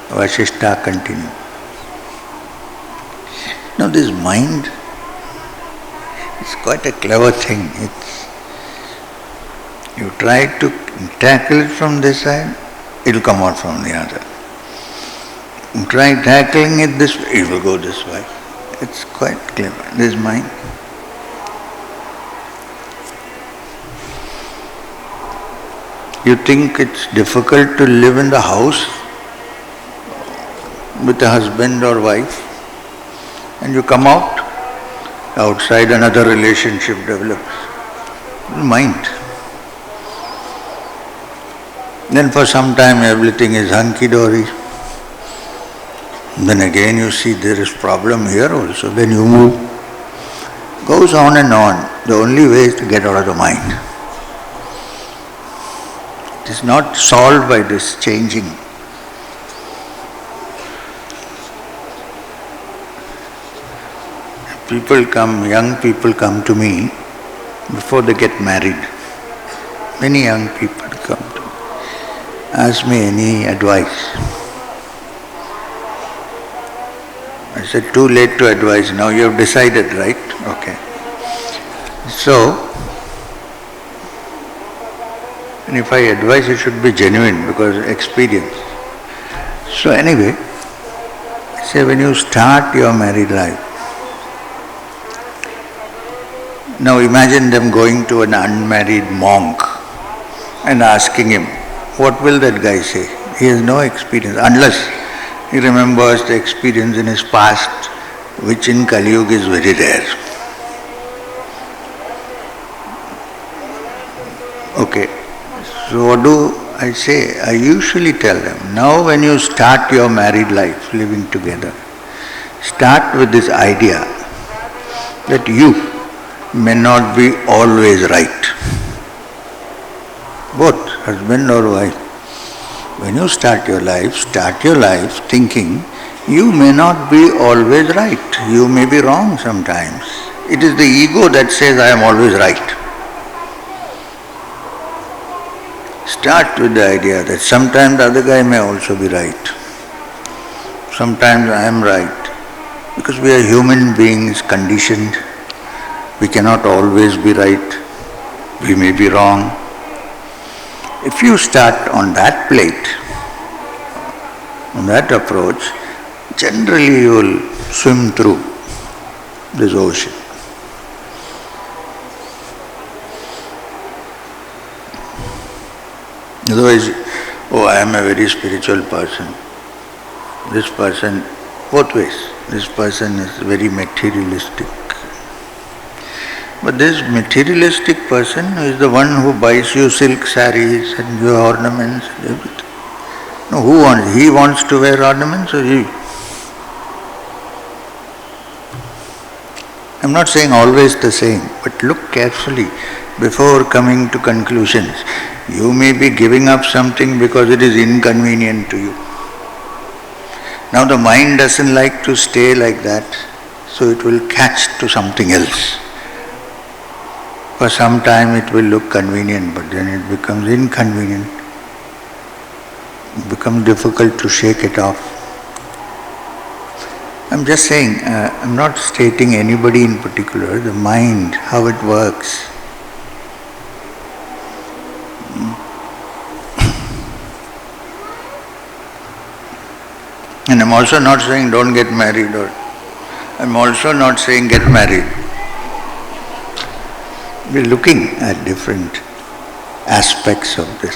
A: Vasishtha continued. Now this mind is quite a clever thing. You try to tackle it from this side, it will come out from the other. You try tackling it this way, it will go this way. It's quite clever, this mind. You think it's difficult to live in the house with a husband or wife, and you come out, outside another relationship develops. Mind. Then for some time everything is hunky-dory. Then again you see there is problem here also, then you move. Goes on and on. The only way is to get out of the mind. It is not solved by this changing. Young people come to me before they get married. Many young people come to me, ask me any advice. I said, too late to advise, now you have decided, right? Okay. So, and if I advise, it should be genuine because experience. So anyway, I say when you start your married life, now imagine them going to an unmarried monk and asking him, what will that guy say? He has no experience, unless he remembers the experience in his past, which in Kali Yuga is very rare. Okay, so what do I say? I usually tell them, now when you start your married life, living together, start with this idea that you may not be always right. Both, husband or wife. When you start your life thinking you may not be always right. You may be wrong sometimes. It is the ego that says I am always right. Start with the idea that sometimes the other guy may also be right. Sometimes I am right. Because we are human beings, conditioned. We cannot always be right. We may be wrong. If you start on that plate, on that approach, generally you will swim through this ocean. Otherwise, I am a very spiritual person. This person, both ways, this person is very materialistic. But this materialistic person is the one who buys you silk saris and your ornaments and everything. No, who wants? He wants to wear ornaments or you? I'm not saying always the same, but look carefully before coming to conclusions. You may be giving up something because it is inconvenient to you. Now the mind doesn't like to stay like that, so it will catch to something else. For some time it will look convenient, but then it becomes inconvenient. It becomes difficult to shake it off. I'm just saying, I'm not stating anybody in particular, the mind, how it works. And I'm also not saying don't get married, or I'm also not saying get married. We're looking at different aspects of this.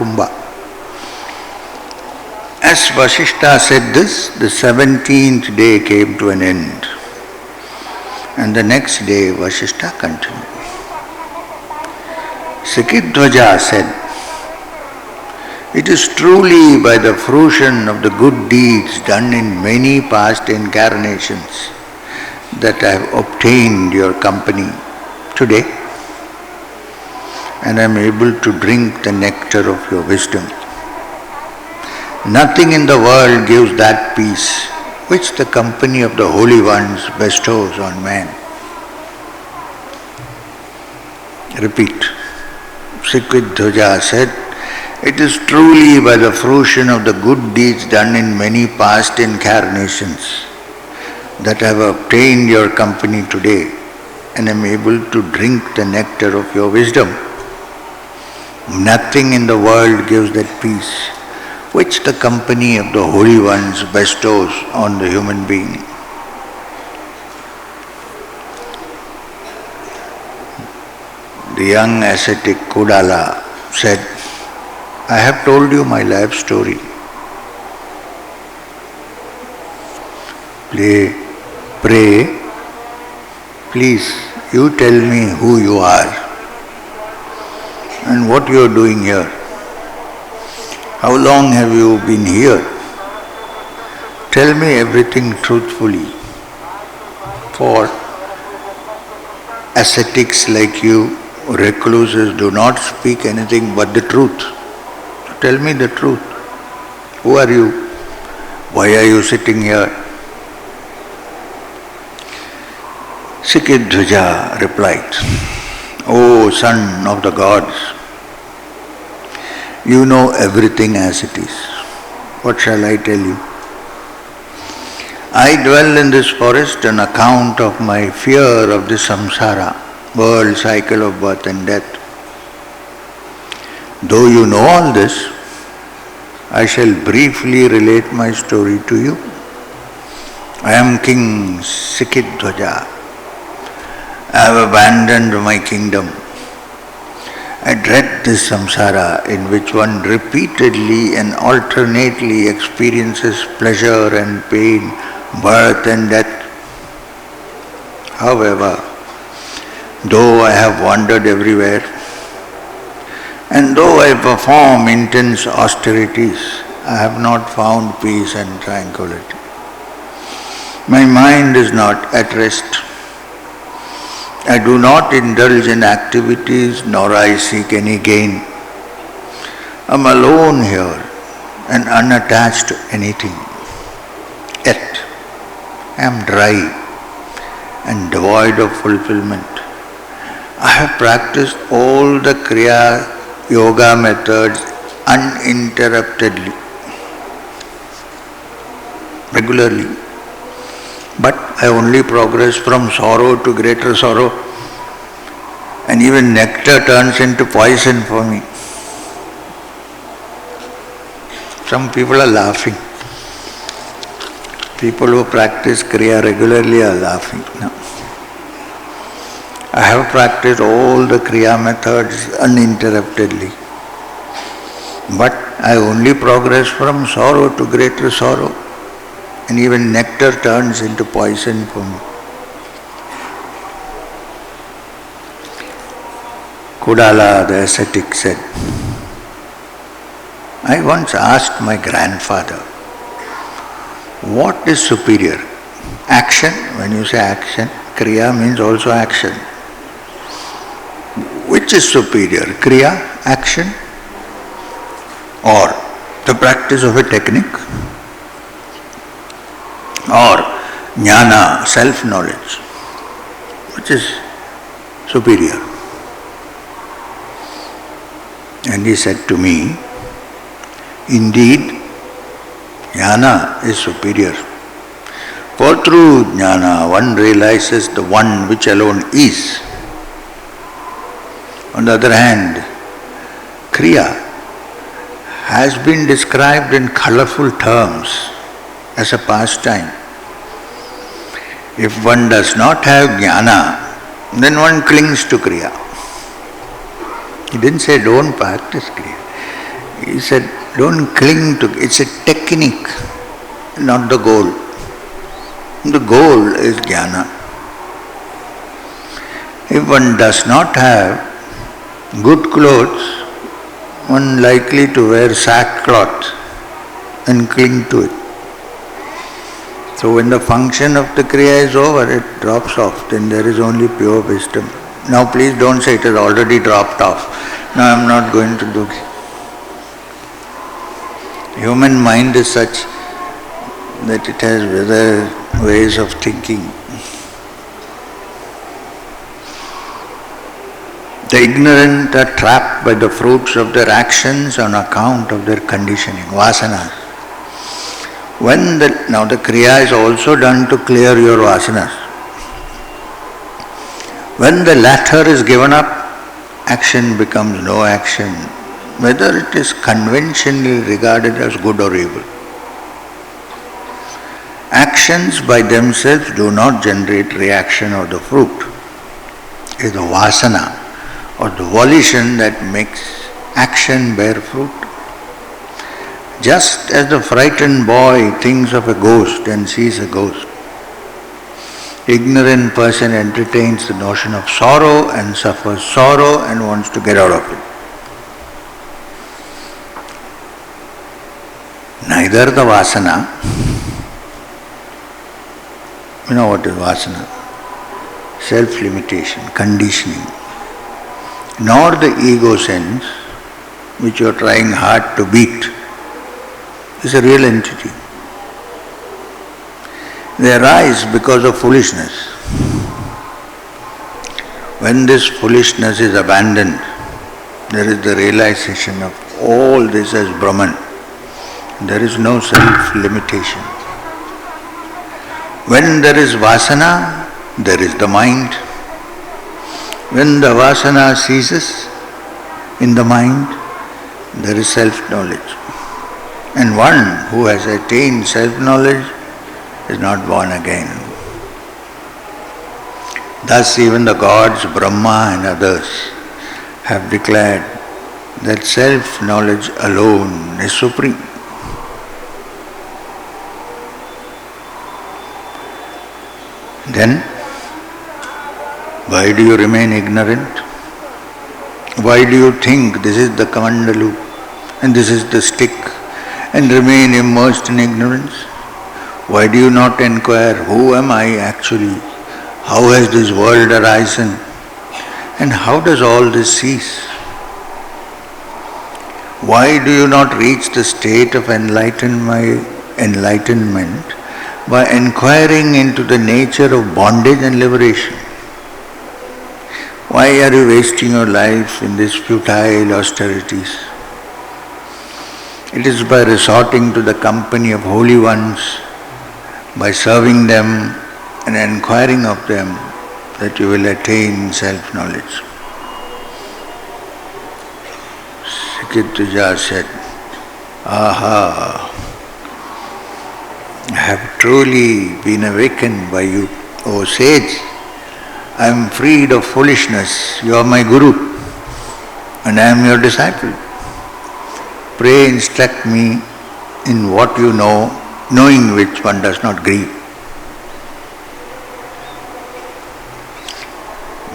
A: Kumbha. As Vasishtha said this, the 17th day came to an end. And the next day Vasishtha continued. Sikidhwaja said, "It is truly by the fruition of the good deeds done in many past incarnations that I have obtained your company today, and I am able to drink the nectar of your wisdom. Nothing in the world gives that peace which the company of the holy ones bestows on man." Repeat. Sikidhwaja said, "It is truly by the fruition of the good deeds done in many past incarnations that I have obtained your company today and am able to drink the nectar of your wisdom. Nothing in the world gives that peace which the company of the holy ones bestows on the human being." The young ascetic Kodala said, "I have told you my life story. Pray, please, you tell me who you are and what you are doing here. How long have you been here? Tell me everything truthfully. For ascetics like you, recluses, do not speak anything but the truth. So tell me the truth. Who are you? Why are you sitting here?" Sikidhwaja replied, "O son of the gods, you know everything as it is. What shall I tell you? I dwell in this forest on account of my fear of the samsara, world cycle of birth and death. Though you know all this, I shall briefly relate my story to you. I am King Sikidhwaja. I have abandoned my kingdom. I dread this samsara in which one repeatedly and alternately experiences pleasure and pain, birth and death. However, though I have wandered everywhere, and though I perform intense austerities, I have not found peace and tranquility. My mind is not at rest. I do not indulge in activities, nor I seek any gain. I am alone here and unattached to anything. Yet I am dry and devoid of fulfillment. I have practiced all the Kriya Yoga methods uninterruptedly, regularly. But I only progress from sorrow to greater sorrow, and even nectar turns into poison for me." Some people are laughing. People who practice Kriya regularly are laughing. No. I have practiced all the Kriya methods uninterruptedly, but I only progress from sorrow to greater sorrow, and even nectar turns into poison for me. Kodala the ascetic said, "I once asked my grandfather, what is superior? Action, when you say action, Kriya means also action. Which is superior, Kriya, action, or the practice of a technique, or jnana, self-knowledge? Which is superior?" And he said to me, "Indeed, Jnana is superior. For through jnana one realizes the one which alone is. On the other hand, kriya has been described in colorful terms as a pastime. If one does not have jnana, then one clings to kriya. He didn't say don't practice kriya. He said don't cling to it. It's a technique, not the goal. The goal is jnana. If one does not have good clothes, one likely to wear sackcloth and cling to it. So when the function of the kriya is over, it drops off, then there is only pure wisdom. Now please don't say it has already dropped off. No, I am not going to do it. Human mind is such that it has other ways of thinking. The ignorant are trapped by the fruits of their actions on account of their conditioning, vasanas. Now the kriya is also done to clear your vasanas. When the latter is given up, action becomes no action, whether it is conventionally regarded as good or evil. Actions by themselves do not generate reaction or the fruit. It is the vasana or the volition that makes action bear fruit. Just as the frightened boy thinks of a ghost and sees a ghost, ignorant person entertains the notion of sorrow and suffers sorrow and wants to get out of it. Neither the vasana, you know what is vasana? Self-limitation, conditioning, nor the ego sense, which you are trying hard to beat, is a real entity. They arise because of foolishness. When this foolishness is abandoned, there is the realization of all this as Brahman. There is no self-limitation. When there is vasana, there is the mind. When the vasana ceases in the mind, there is self-knowledge. And one who has attained self-knowledge is not born again. Thus even the gods, Brahma and others, have declared that self-knowledge alone is supreme. Then, why do you remain ignorant? Why do you think this is the kamandalu and this is the stick and remain immersed in ignorance? Why do you not inquire, who am I actually? How has this world arisen? And how does all this cease? Why do you not reach the state of enlightenment by inquiring into the nature of bondage and liberation? Why are you wasting your life in these futile austerities? It is by resorting to the company of holy ones, by serving them and inquiring of them, that you will attain self-knowledge. Sikituja said, Aha! I have truly been awakened by you, O sage. I am freed of foolishness. You are my guru, and I am your disciple. Pray instruct me in what you know, knowing which one does not grieve.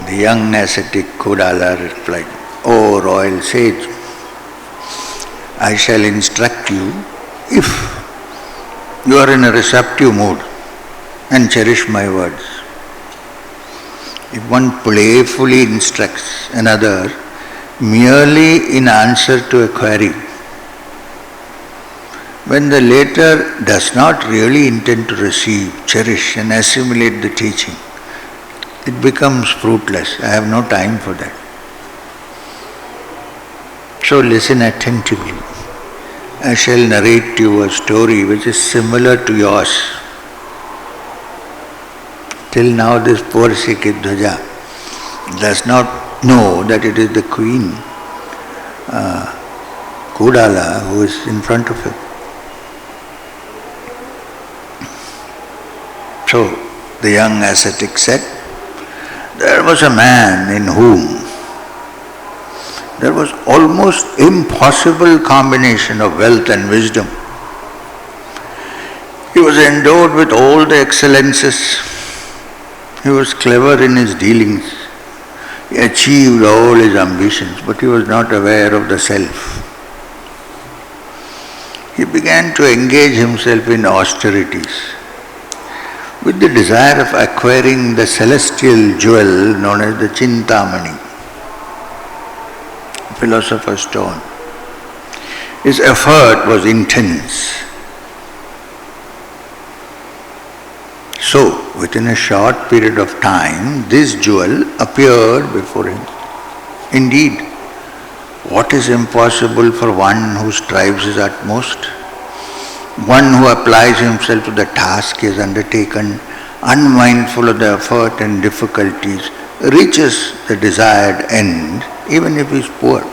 A: The young ascetic Kodala replied, O royal sage, I shall instruct you if you are in a receptive mood and cherish my words. If one playfully instructs another merely in answer to a query, when the latter does not really intend to receive, cherish and assimilate the teaching, it becomes fruitless. I have no time for that. So listen attentively. I shall narrate to you a story which is similar to yours. Till now this poor Sikidhwaja does not know that it is the queen, Kodala, who is in front of him. So the young ascetic said, there was a man in whom there was almost impossible combination of wealth and wisdom. He was endowed with all the excellences. He was clever in his dealings. He achieved all his ambitions, but he was not aware of the self. He began to engage himself in austerities with the desire of acquiring the celestial jewel known as the Chintamani, philosopher's stone. His effort was intense. So, within a short period of time, this jewel appeared before him. Indeed, what is impossible for one who strives his utmost? One who applies himself to the task he has undertaken, unmindful of the effort and difficulties, reaches the desired end, even if he is poor.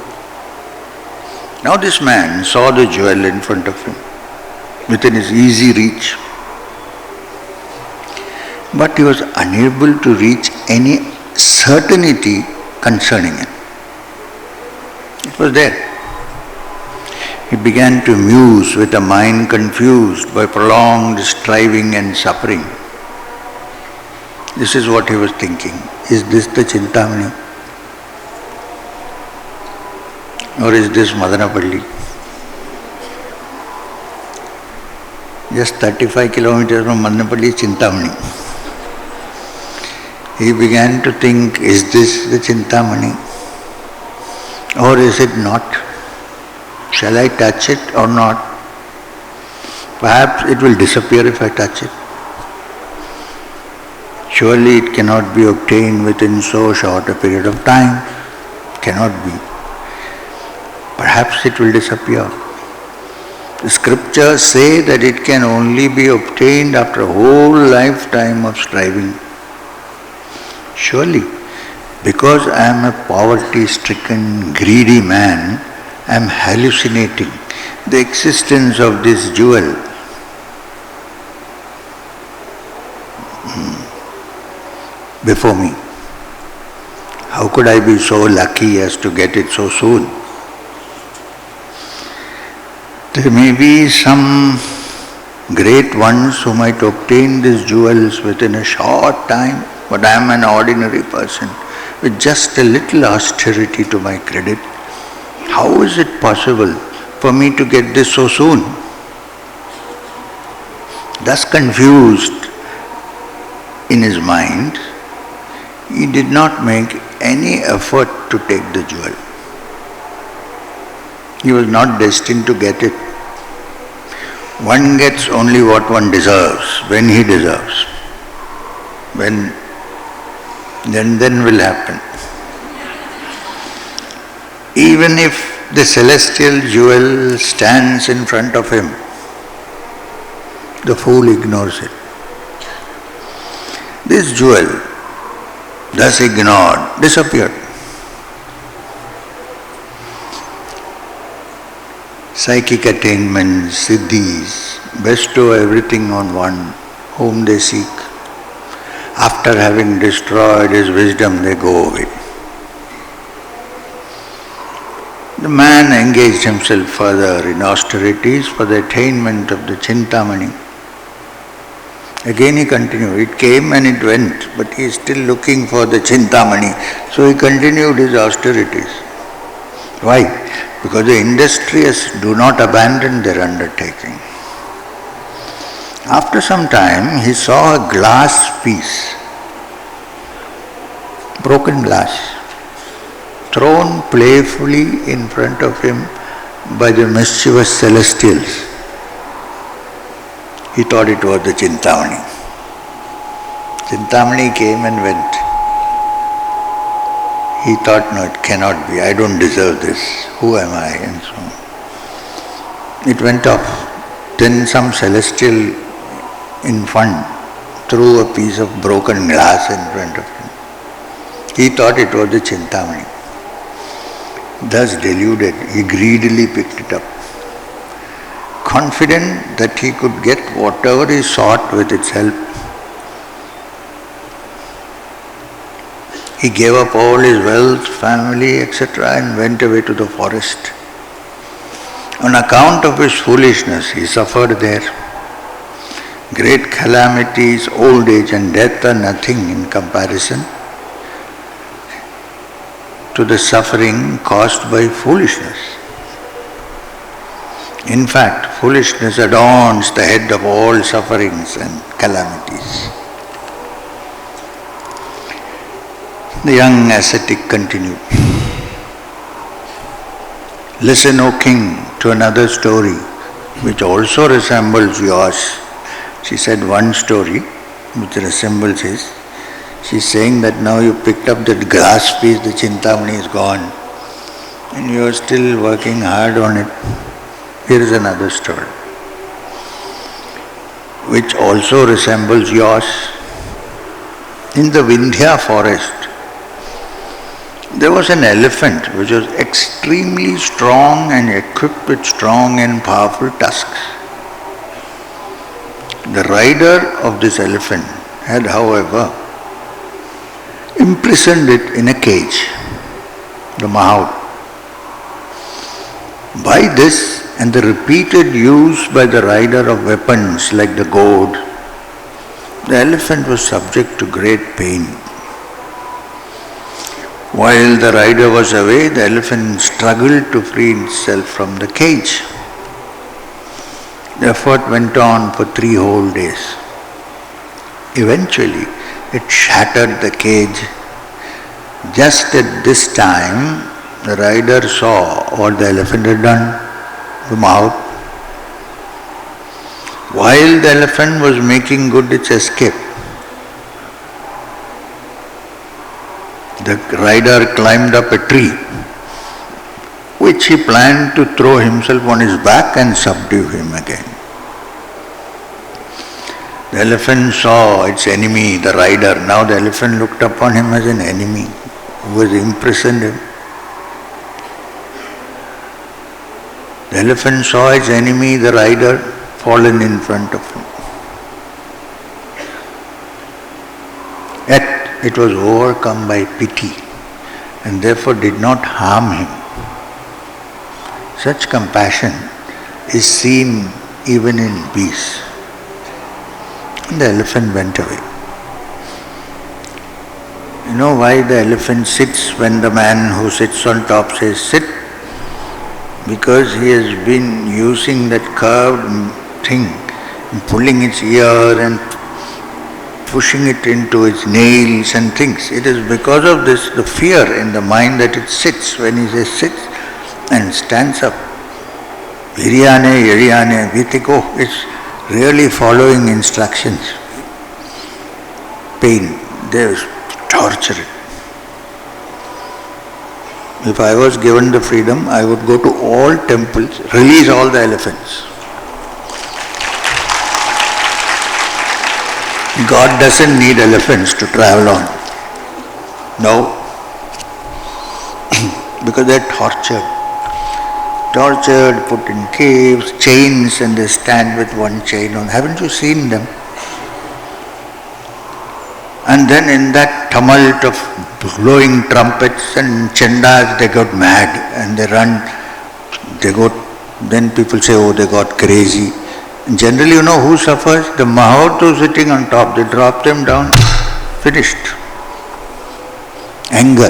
A: Now this man saw the jewel in front of him, within his easy reach. But he was unable to reach any certainty concerning it. It was there. He began to muse with a mind confused by prolonged striving and suffering. This is what he was thinking. Is this the Chintamani? Or is this Madanapalli? Just 35 kilometers from Madanapalli is Chintamani. He began to think, is this the Chintamani? Or is it not? Shall I touch it or not? Perhaps it will disappear if I touch it. Surely it cannot be obtained within so short a period of time. Cannot be. Perhaps it will disappear. The scriptures say that it can only be obtained after a whole lifetime of striving. Surely, because I am a poverty-stricken, greedy man, I am hallucinating the existence of this jewel. Before me. How could I be so lucky as to get it so soon? There may be some great ones who might obtain these jewels within a short time, but I am an ordinary person with just a little austerity to my credit. How is it possible for me to get this so soon? Thus confused in his mind, he did not make any effort to take the jewel. He was not destined to get it. One gets only what one deserves, when he deserves. Then will happen. Even if the celestial jewel stands in front of him, the fool ignores it. This jewel, thus ignored, disappeared. Psychic attainments, siddhis, bestow everything on one whom they seek. After having destroyed his wisdom, they go away. The man engaged himself further in austerities for the attainment of the Chintamani. Again he continued. It came and it went, but he is still looking for the Chintamani. So he continued his austerities. Why? Because the industrious do not abandon their undertaking. After some time, he saw a glass piece, broken glass, thrown playfully in front of him by the mischievous celestials. He thought it was the Chintamani. Chintamani came and went. He thought, no, it cannot be. I don't deserve this. Who am I? And so on. It went off. Then some celestial infant threw a piece of broken glass in front of him. He thought it was the Chintamani. Thus deluded, he greedily picked it up. Confident that he could get whatever he sought with its help, he gave up all his wealth, family, etc. and went away to the forest. On account of his foolishness, he suffered there. Great calamities, old age and death are nothing in comparison to the suffering caused by foolishness. In fact, foolishness adorns the head of all sufferings and calamities. The young ascetic continued. Listen, O king, to another story which also resembles yours. She said one story which resembles his. She's saying that now you picked up that glass piece, the Chintamani is gone, and you are still working hard on it. Here is another story which also resembles yours. In the Vindhya forest, there was an elephant which was extremely strong and equipped with strong and powerful tusks. The rider of this elephant had, however, imprisoned it in a cage, the mahout. By this and the repeated use by the rider of weapons like the goad, the elephant was subject to great pain. While the rider was away, the elephant struggled to free itself from the cage. The effort went on for 3 whole days. Eventually, it shattered the cage. Just at this time, the rider saw what the elephant had done, the mouth. While the elephant was making good its escape, the rider climbed up a tree, which he planned to throw himself on his back and subdue him again. The elephant saw its enemy, the rider. Now the elephant looked upon him as an enemy who has imprisoned him. The elephant saw its enemy, the rider, fallen in front of him. Yet it was overcome by pity and therefore did not harm him. Such compassion is seen even in beasts. And the elephant went away. You know why the elephant sits when the man who sits on top says sit? Because he has been using that curved thing, pulling its ear and pushing it into its nails and things. It is because of this, the fear in the mind, that it sits. When he says sits and stands up, Viriyane, Yariyane, we think, oh, it's really following instructions. Pain, they torture it. If I was given the freedom, I would go to all temples, release all the elephants. God doesn't need elephants to travel on. No. Because they're tortured. Tortured, put in caves, chains, and they stand with one chain on. Haven't you seen them? And then in that tumult of blowing trumpets and chandas, they got mad and they run. Then people say, oh, they got crazy. Generally, you know who suffers? The mahout who's sitting on top. They drop them down, finished. Anger.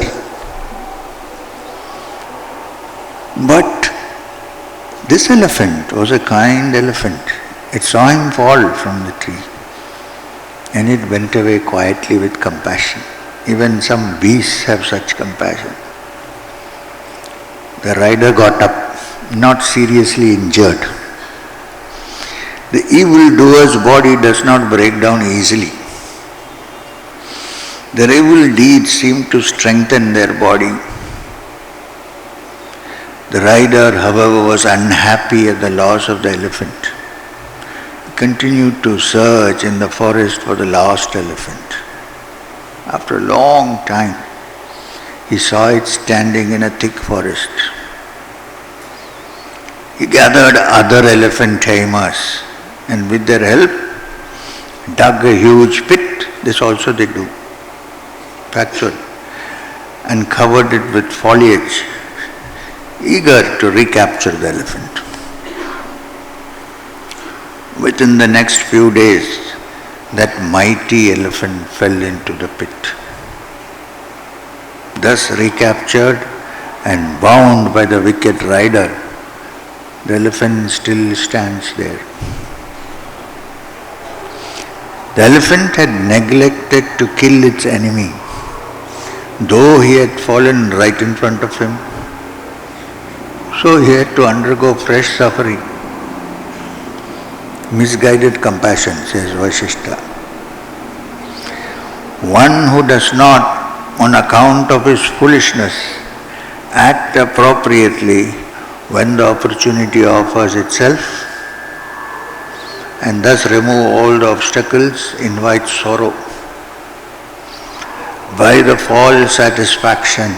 A: But this elephant was a kind elephant. It saw him fall from the tree and it went away quietly with compassion. Even some beasts have such compassion. The rider got up, not seriously injured. The evildoer's body does not break down easily. Their evil deeds seem to strengthen their body. The rider, however, was unhappy at the loss of the elephant. He continued to search in the forest for the lost elephant. After a long time, he saw it standing in a thick forest. He gathered other elephant tamers and with their help dug a huge pit. This also they do, factual, and covered it with foliage, eager to recapture the elephant. Within the next few days, that mighty elephant fell into the pit. Thus recaptured and bound by the wicked rider, the elephant still stands there. The elephant had neglected to kill its enemy, though he had fallen right in front of him. So he had to undergo fresh suffering. Misguided compassion, says Vasishtha. One who does not, on account of his foolishness, act appropriately when the opportunity offers itself, and thus remove all the obstacles, invites sorrow. By the false satisfaction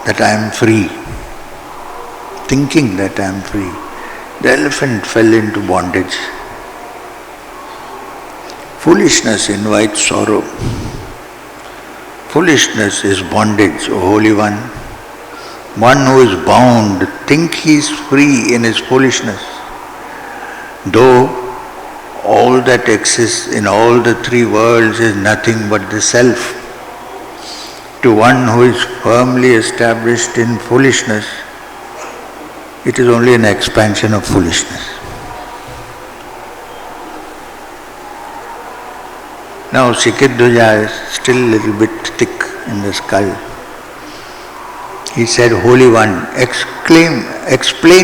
A: that I am free, thinking that I am free, the elephant fell into bondage. Foolishness invites sorrow. Foolishness is bondage, O Holy One. One who is bound, think he is free in his foolishness, though all that exists in all the three worlds is nothing but the self. To one who is firmly established in foolishness, it is only an expansion of foolishness. Now Sikidhuja is still a little bit thick in the skull. He said, Holy One, explain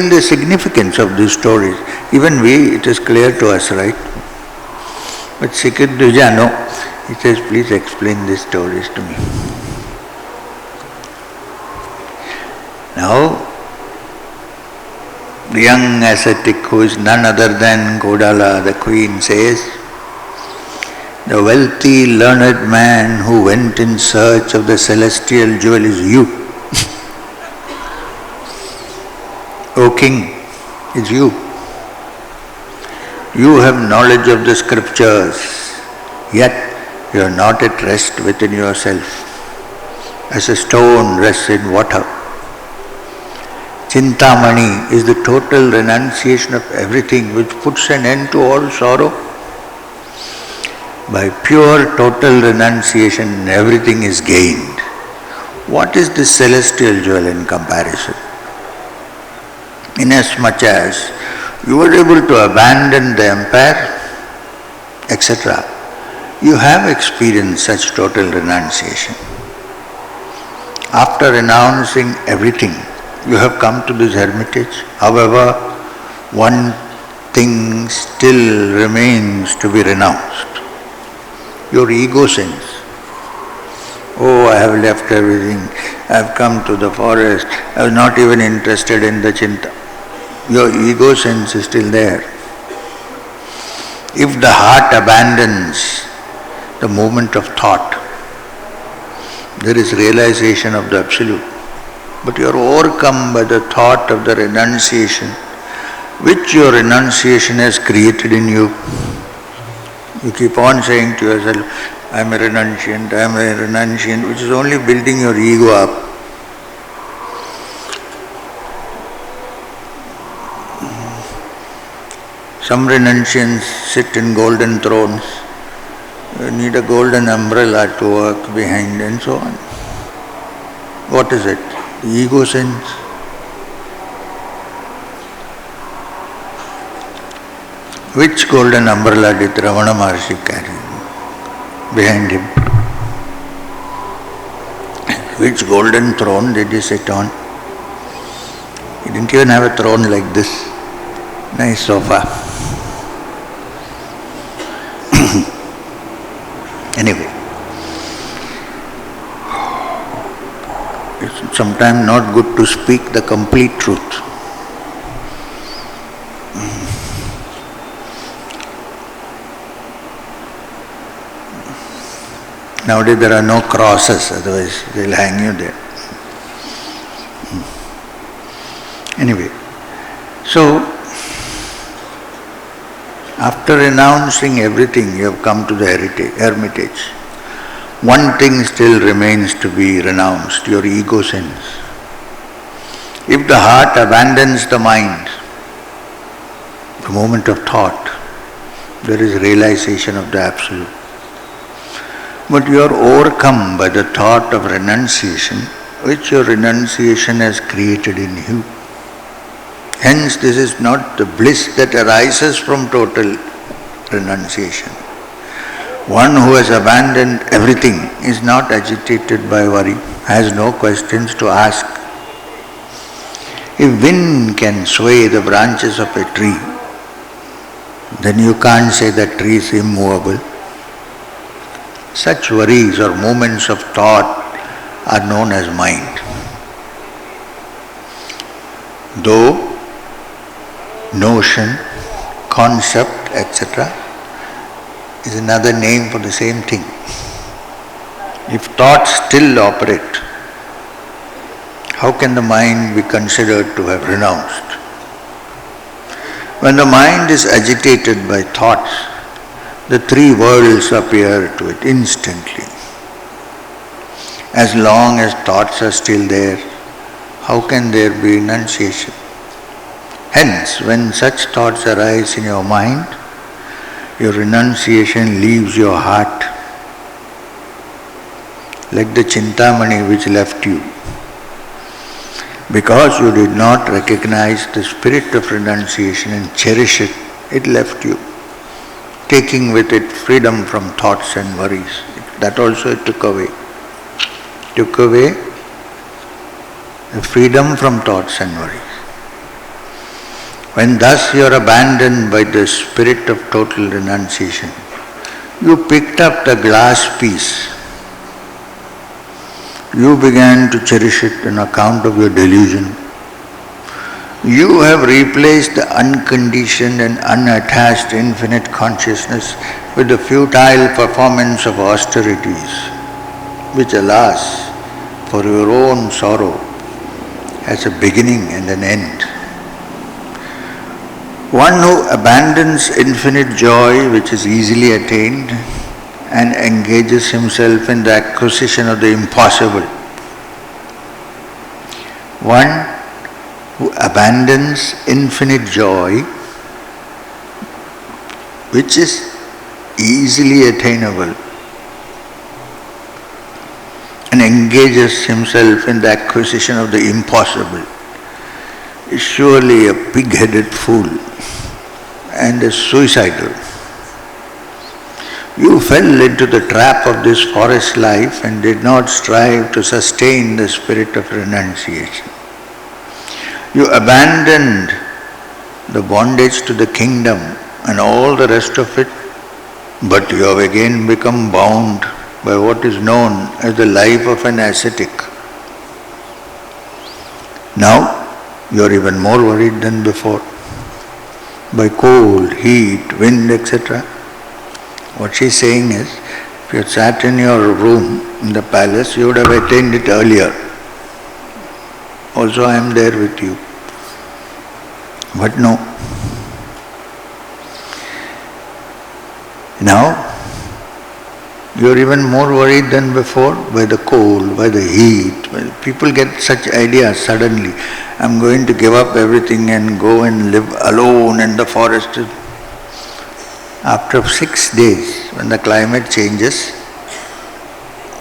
A: the significance of these stories. Even we, it is clear to us, right? But Sikidhuja, no. He says, please explain these stories to me. Now, the young ascetic, who is none other than Kodala, the queen, says, the wealthy, learned man who went in search of the celestial jewel is you. O king, it's you. You have knowledge of the scriptures, yet you are not at rest within yourself, as a stone rests in water. Chintamani is the total renunciation of everything which puts an end to all sorrow. By pure total renunciation, everything is gained. What is this celestial jewel in comparison? Inasmuch as you are able to abandon the empire, etc., you have experienced such total renunciation. After renouncing everything, you have come to this hermitage. However, one thing still remains to be renounced. Your ego sins. Oh, I have left everything. I have come to the forest. I was not even interested in the chinta. Your ego sense is still there. If the heart abandons the movement of thought, there is realization of the Absolute. But you are overcome by the thought of the renunciation, which your renunciation has created in you. You keep on saying to yourself, I am a renunciant, which is only building your ego up. Some renunciants sit in golden thrones. You need a golden umbrella to work behind and so on. What is it? The ego sense. Which golden umbrella did Ramana Maharshi carry behind him? Which golden throne did he sit on? He didn't even have a throne like this. Nice sofa. Anyway, it's sometimes not good to speak the complete truth. Nowadays there are no crosses, otherwise they'll hang you there. Anyway, so after renouncing everything, you have come to the hermitage. One thing still remains to be renounced, your ego sins. If the heart abandons the mind, the moment of thought, there is realization of the Absolute. But you are overcome by the thought of renunciation, which your renunciation has created in you. Hence, this is not the bliss that arises from total renunciation. One who has abandoned everything is not agitated by worry, has no questions to ask. If wind can sway the branches of a tree, then you can't say that tree is immovable. Such worries or moments of thought are known as mind. Though notion, concept, etc. is another name for the same thing. If thoughts still operate, how can the mind be considered to have renounced? When the mind is agitated by thoughts, the three worlds appear to it instantly. As long as thoughts are still there, how can there be renunciation? Hence, when such thoughts arise in your mind, your renunciation leaves your heart, like the Chintamani which left you. Because you did not recognize the spirit of renunciation and cherish it, it left you, taking with it freedom from thoughts and worries. That also it took away. Took away the freedom from thoughts and worries. When thus you are abandoned by the spirit of total renunciation, you picked up the glass piece. You began to cherish it on account of your delusion. You have replaced the unconditioned and unattached infinite consciousness with the futile performance of austerities, which alas, for your own sorrow, has a beginning and an end. One who abandons infinite joy which is easily attained and engages himself in the acquisition of the impossible. One who abandons infinite joy which is easily attainable and engages himself in the acquisition of the impossible is surely a pig-headed fool and is suicidal. You fell into the trap of this forest life and did not strive to sustain the spirit of renunciation. You abandoned the bondage to the kingdom and all the rest of it, but you have again become bound by what is known as the life of an ascetic. Now, you are even more worried than before by cold, heat, wind, etc. What she is saying is, if you had sat in your room in the palace, you would have attained it earlier. Also, I am there with you. But no. Now, you are even more worried than before by the cold, by the heat. Well, people get such ideas suddenly. I am going to give up everything and go and live alone in the forest. After 6 days, when the climate changes,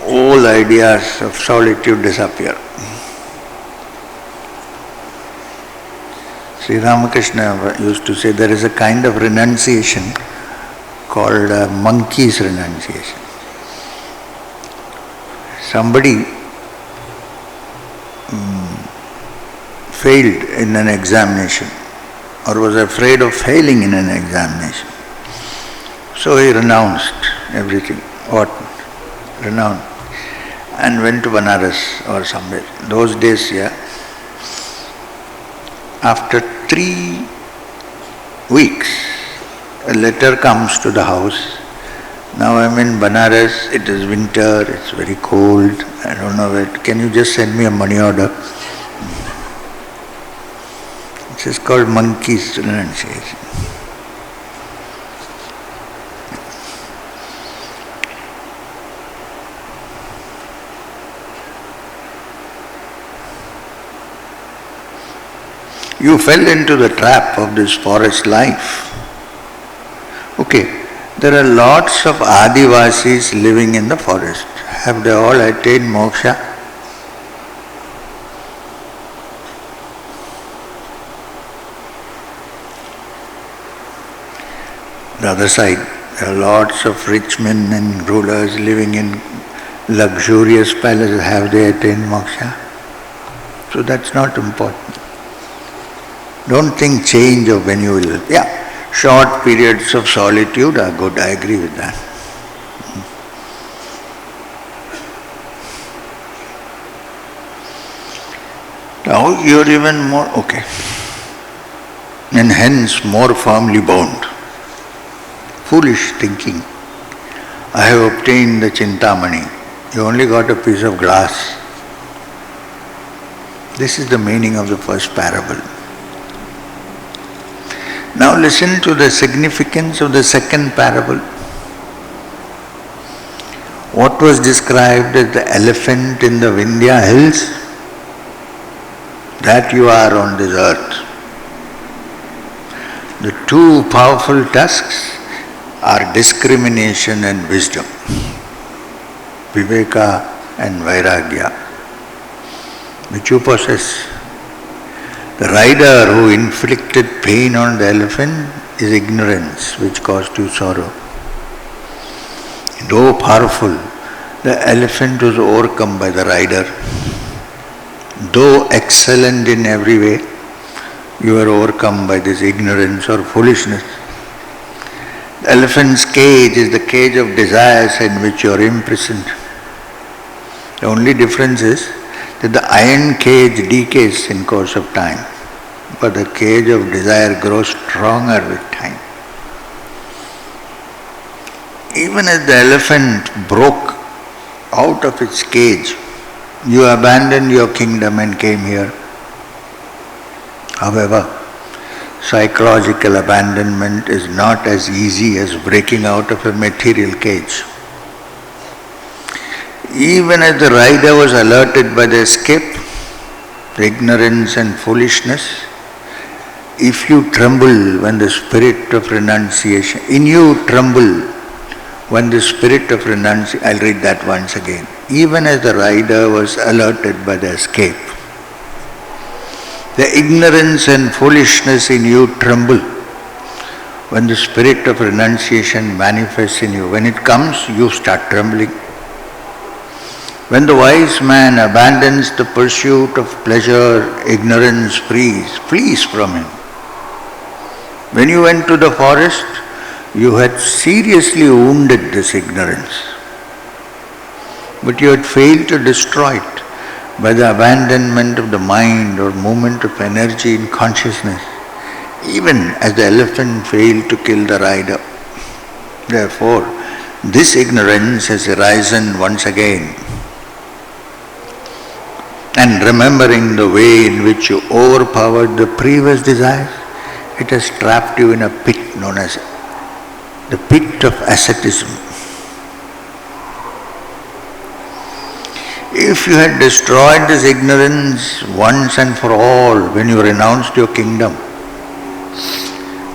A: all ideas of solitude disappear. Sri Ramakrishna used to say there is a kind of renunciation called a monkey's renunciation. Somebody failed in an examination or was afraid of failing in an examination. So he renounced everything. What? Renounced. and went to Banaras or somewhere. Those days, yeah. After 3 weeks, a letter comes to the house. Now I'm in Banaras, it is winter, it's very cold, I don't know where. Can you just send me a money order? This is called monkey's renunciation. You fell into the trap of this forest life. Okay, there are lots of Adivasis living in the forest. Have they all attained moksha? The other side, there are lots of rich men and rulers living in luxurious palaces. Have they attained moksha? So that's not important. Don't think change of when you will. Yeah, short periods of solitude are good, I agree with that. Now you're even more, okay. And hence more firmly bound. Foolish thinking. I have obtained the Chintamani. You only got a piece of glass. This is the meaning of the first parable. Now listen to the significance of the second parable. What was described as the elephant in the Vindhya hills? That you are on this earth. The two powerful tusks are discrimination and wisdom, Viveka and Vairagya, which you possess. The rider who inflicted pain on the elephant is ignorance, which caused you sorrow. Though powerful, the elephant was overcome by the rider. Though excellent in every way, you are overcome by this ignorance or foolishness. The elephant's cage is the cage of desires in which you are imprisoned. The only difference is that the iron cage decays in course of time, but the cage of desire grows stronger with time. Even as the elephant broke out of its cage, you abandoned your kingdom and came here. However, psychological abandonment is not as easy as breaking out of a material cage. Even as the rider was alerted by the escape, the ignorance and foolishness, if you tremble when the spirit of renunciation, in you tremble when the spirit of renunciation, I'll read that once again. Even as the rider was alerted by the escape, the ignorance and foolishness in you tremble when the spirit of renunciation manifests in you. When it comes, you start trembling. When the wise man abandons the pursuit of pleasure, ignorance flees from him. When you went to the forest, you had seriously wounded this ignorance, but you had failed to destroy it by the abandonment of the mind or movement of energy in consciousness, even as the elephant failed to kill the rider. Therefore, this ignorance has arisen once again. And remembering the way in which you overpowered the previous desires, it has trapped you in a pit known as the pit of asceticism. If you had destroyed this ignorance once and for all when you renounced your kingdom,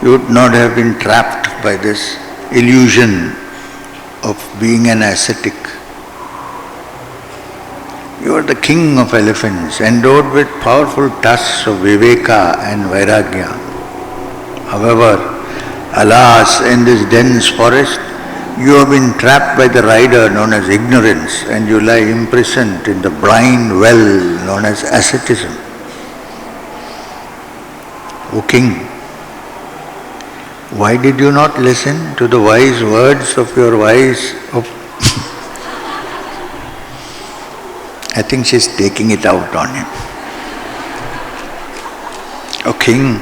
A: you would not have been trapped by this illusion of being an ascetic. You are the king of elephants, endowed with powerful tusks of Viveka and Vairagya. However, alas, in this dense forest, you have been trapped by the rider known as ignorance, and you lie imprisoned in the blind well known as asceticism. O king, why did you not listen to the wise words of your I think she's taking it out on him. O king,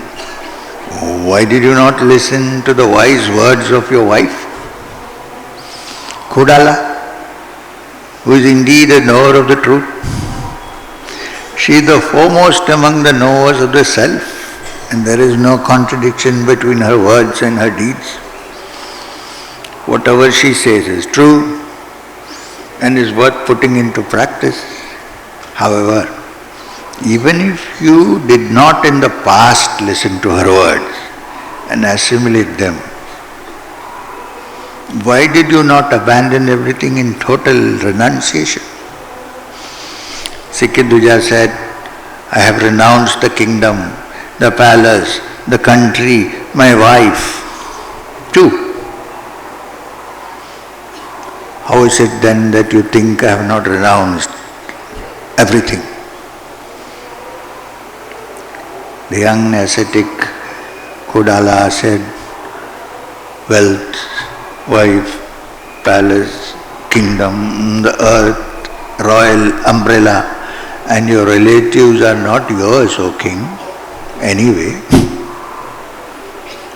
A: why did you not listen to the wise words of your wife? Kodala, who is indeed a knower of the truth. She is the foremost among the knowers of the self, and there is no contradiction between her words and her deeds. Whatever she says is true and is worth putting into practice. However, even if you did not in the past listen to her words and assimilate them, why did you not abandon everything in total renunciation? Sikidhuja said, I have renounced the kingdom, the palace, the country, my wife, too. How is it then that you think I have not renounced everything? The young ascetic Kodala said, wealth, wife, palace, kingdom, the earth, royal umbrella, and your relatives are not yours, O king, anyway.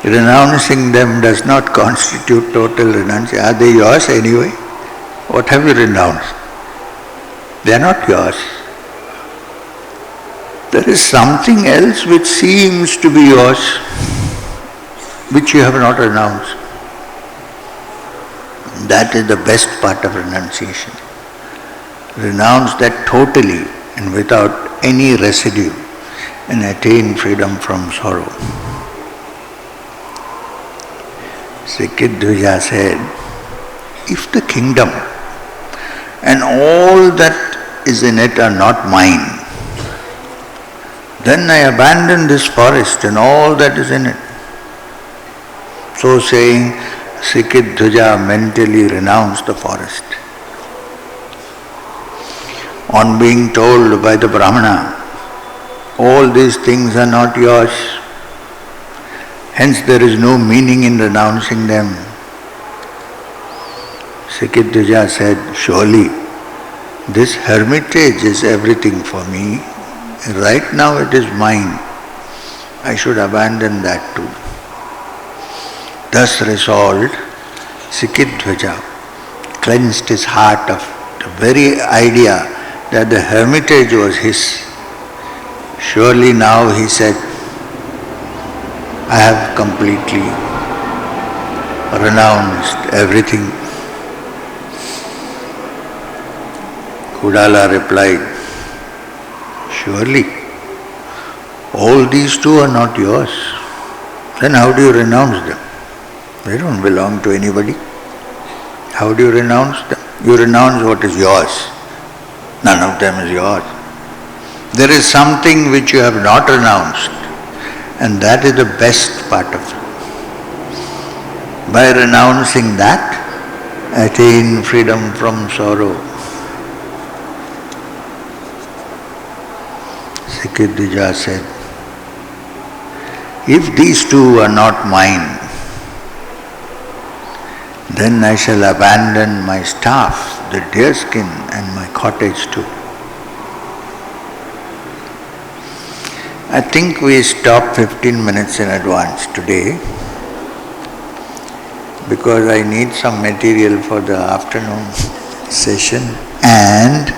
A: Renouncing them does not constitute total renunciation. Are they yours anyway? What have you renounced? They are not yours. There is something else which seems to be yours, which you have not renounced. That is the best part of renunciation. Renounce that totally and without any residue and attain freedom from sorrow. Sikidhuja said, if the kingdom and all that is in it are not mine, then I abandon this forest and all that is in it. So saying, Sikidhuja mentally renounced the forest. On being told by the Brahmana, all these things are not yours, hence there is no meaning in renouncing them. Sikidhuja said, surely this hermitage is everything for me. Right now it is mine. I should abandon that too. Thus resolved, Sikidhuja cleansed his heart of the very idea that the hermitage was his. Surely now, he said, I have completely renounced everything. Kodala replied, surely all these too are not yours. Then how do you renounce them? They don't belong to anybody. How do you renounce them? You renounce what is yours. None of them is yours. There is something which you have not renounced, and that is the best part of it. By renouncing that, attain freedom from sorrow. Sikidhuja said, if these two are not mine, then I shall abandon my staff, the deerskin, and my cottage too. I think we stopped 15 minutes in advance today because I need some material for the afternoon session, and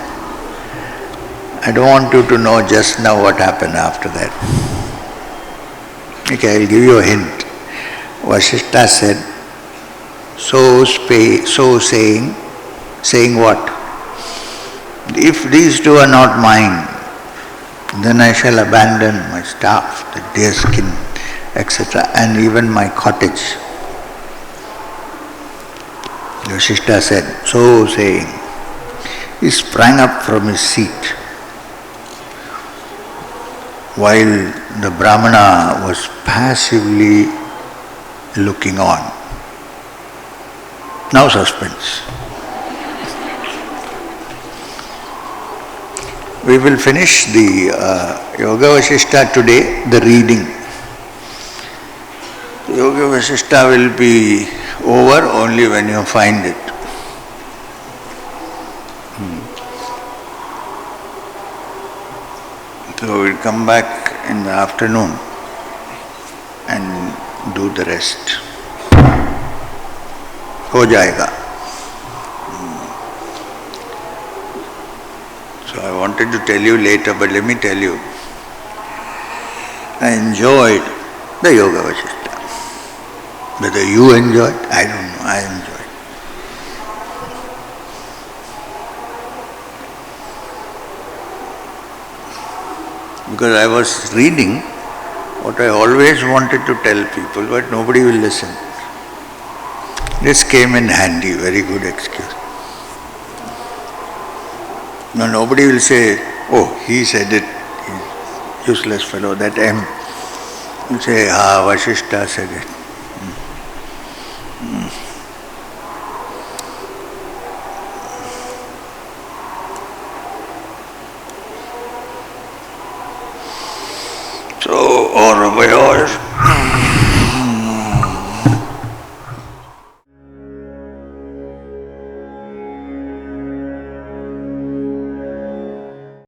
A: I don't want you to know just now what happened after that. Okay, I'll give you a hint. Vasishtha said, so saying what? If these two are not mine, then I shall abandon my staff, the deerskin, etc., and even my cottage. Vasishtha said, so saying, he sprang up from his seat while the Brahmana was passively looking on. Now suspense. We will finish the Yoga Vasishtha today, the reading. Yoga Vasishtha will be over only when you find it. So we'll come back in the afternoon and do the rest. हो जाएगा. So I wanted to tell you later, but let me tell you. I enjoyed the Yoga Vasishtha. Whether you enjoyed, I don't know, I enjoyed. Because I was reading what I always wanted to tell people, but nobody will listen. This came in handy, very good excuse. No, nobody will say, oh, he said it, useless fellow, that M. You say, Vasishtha said it. So,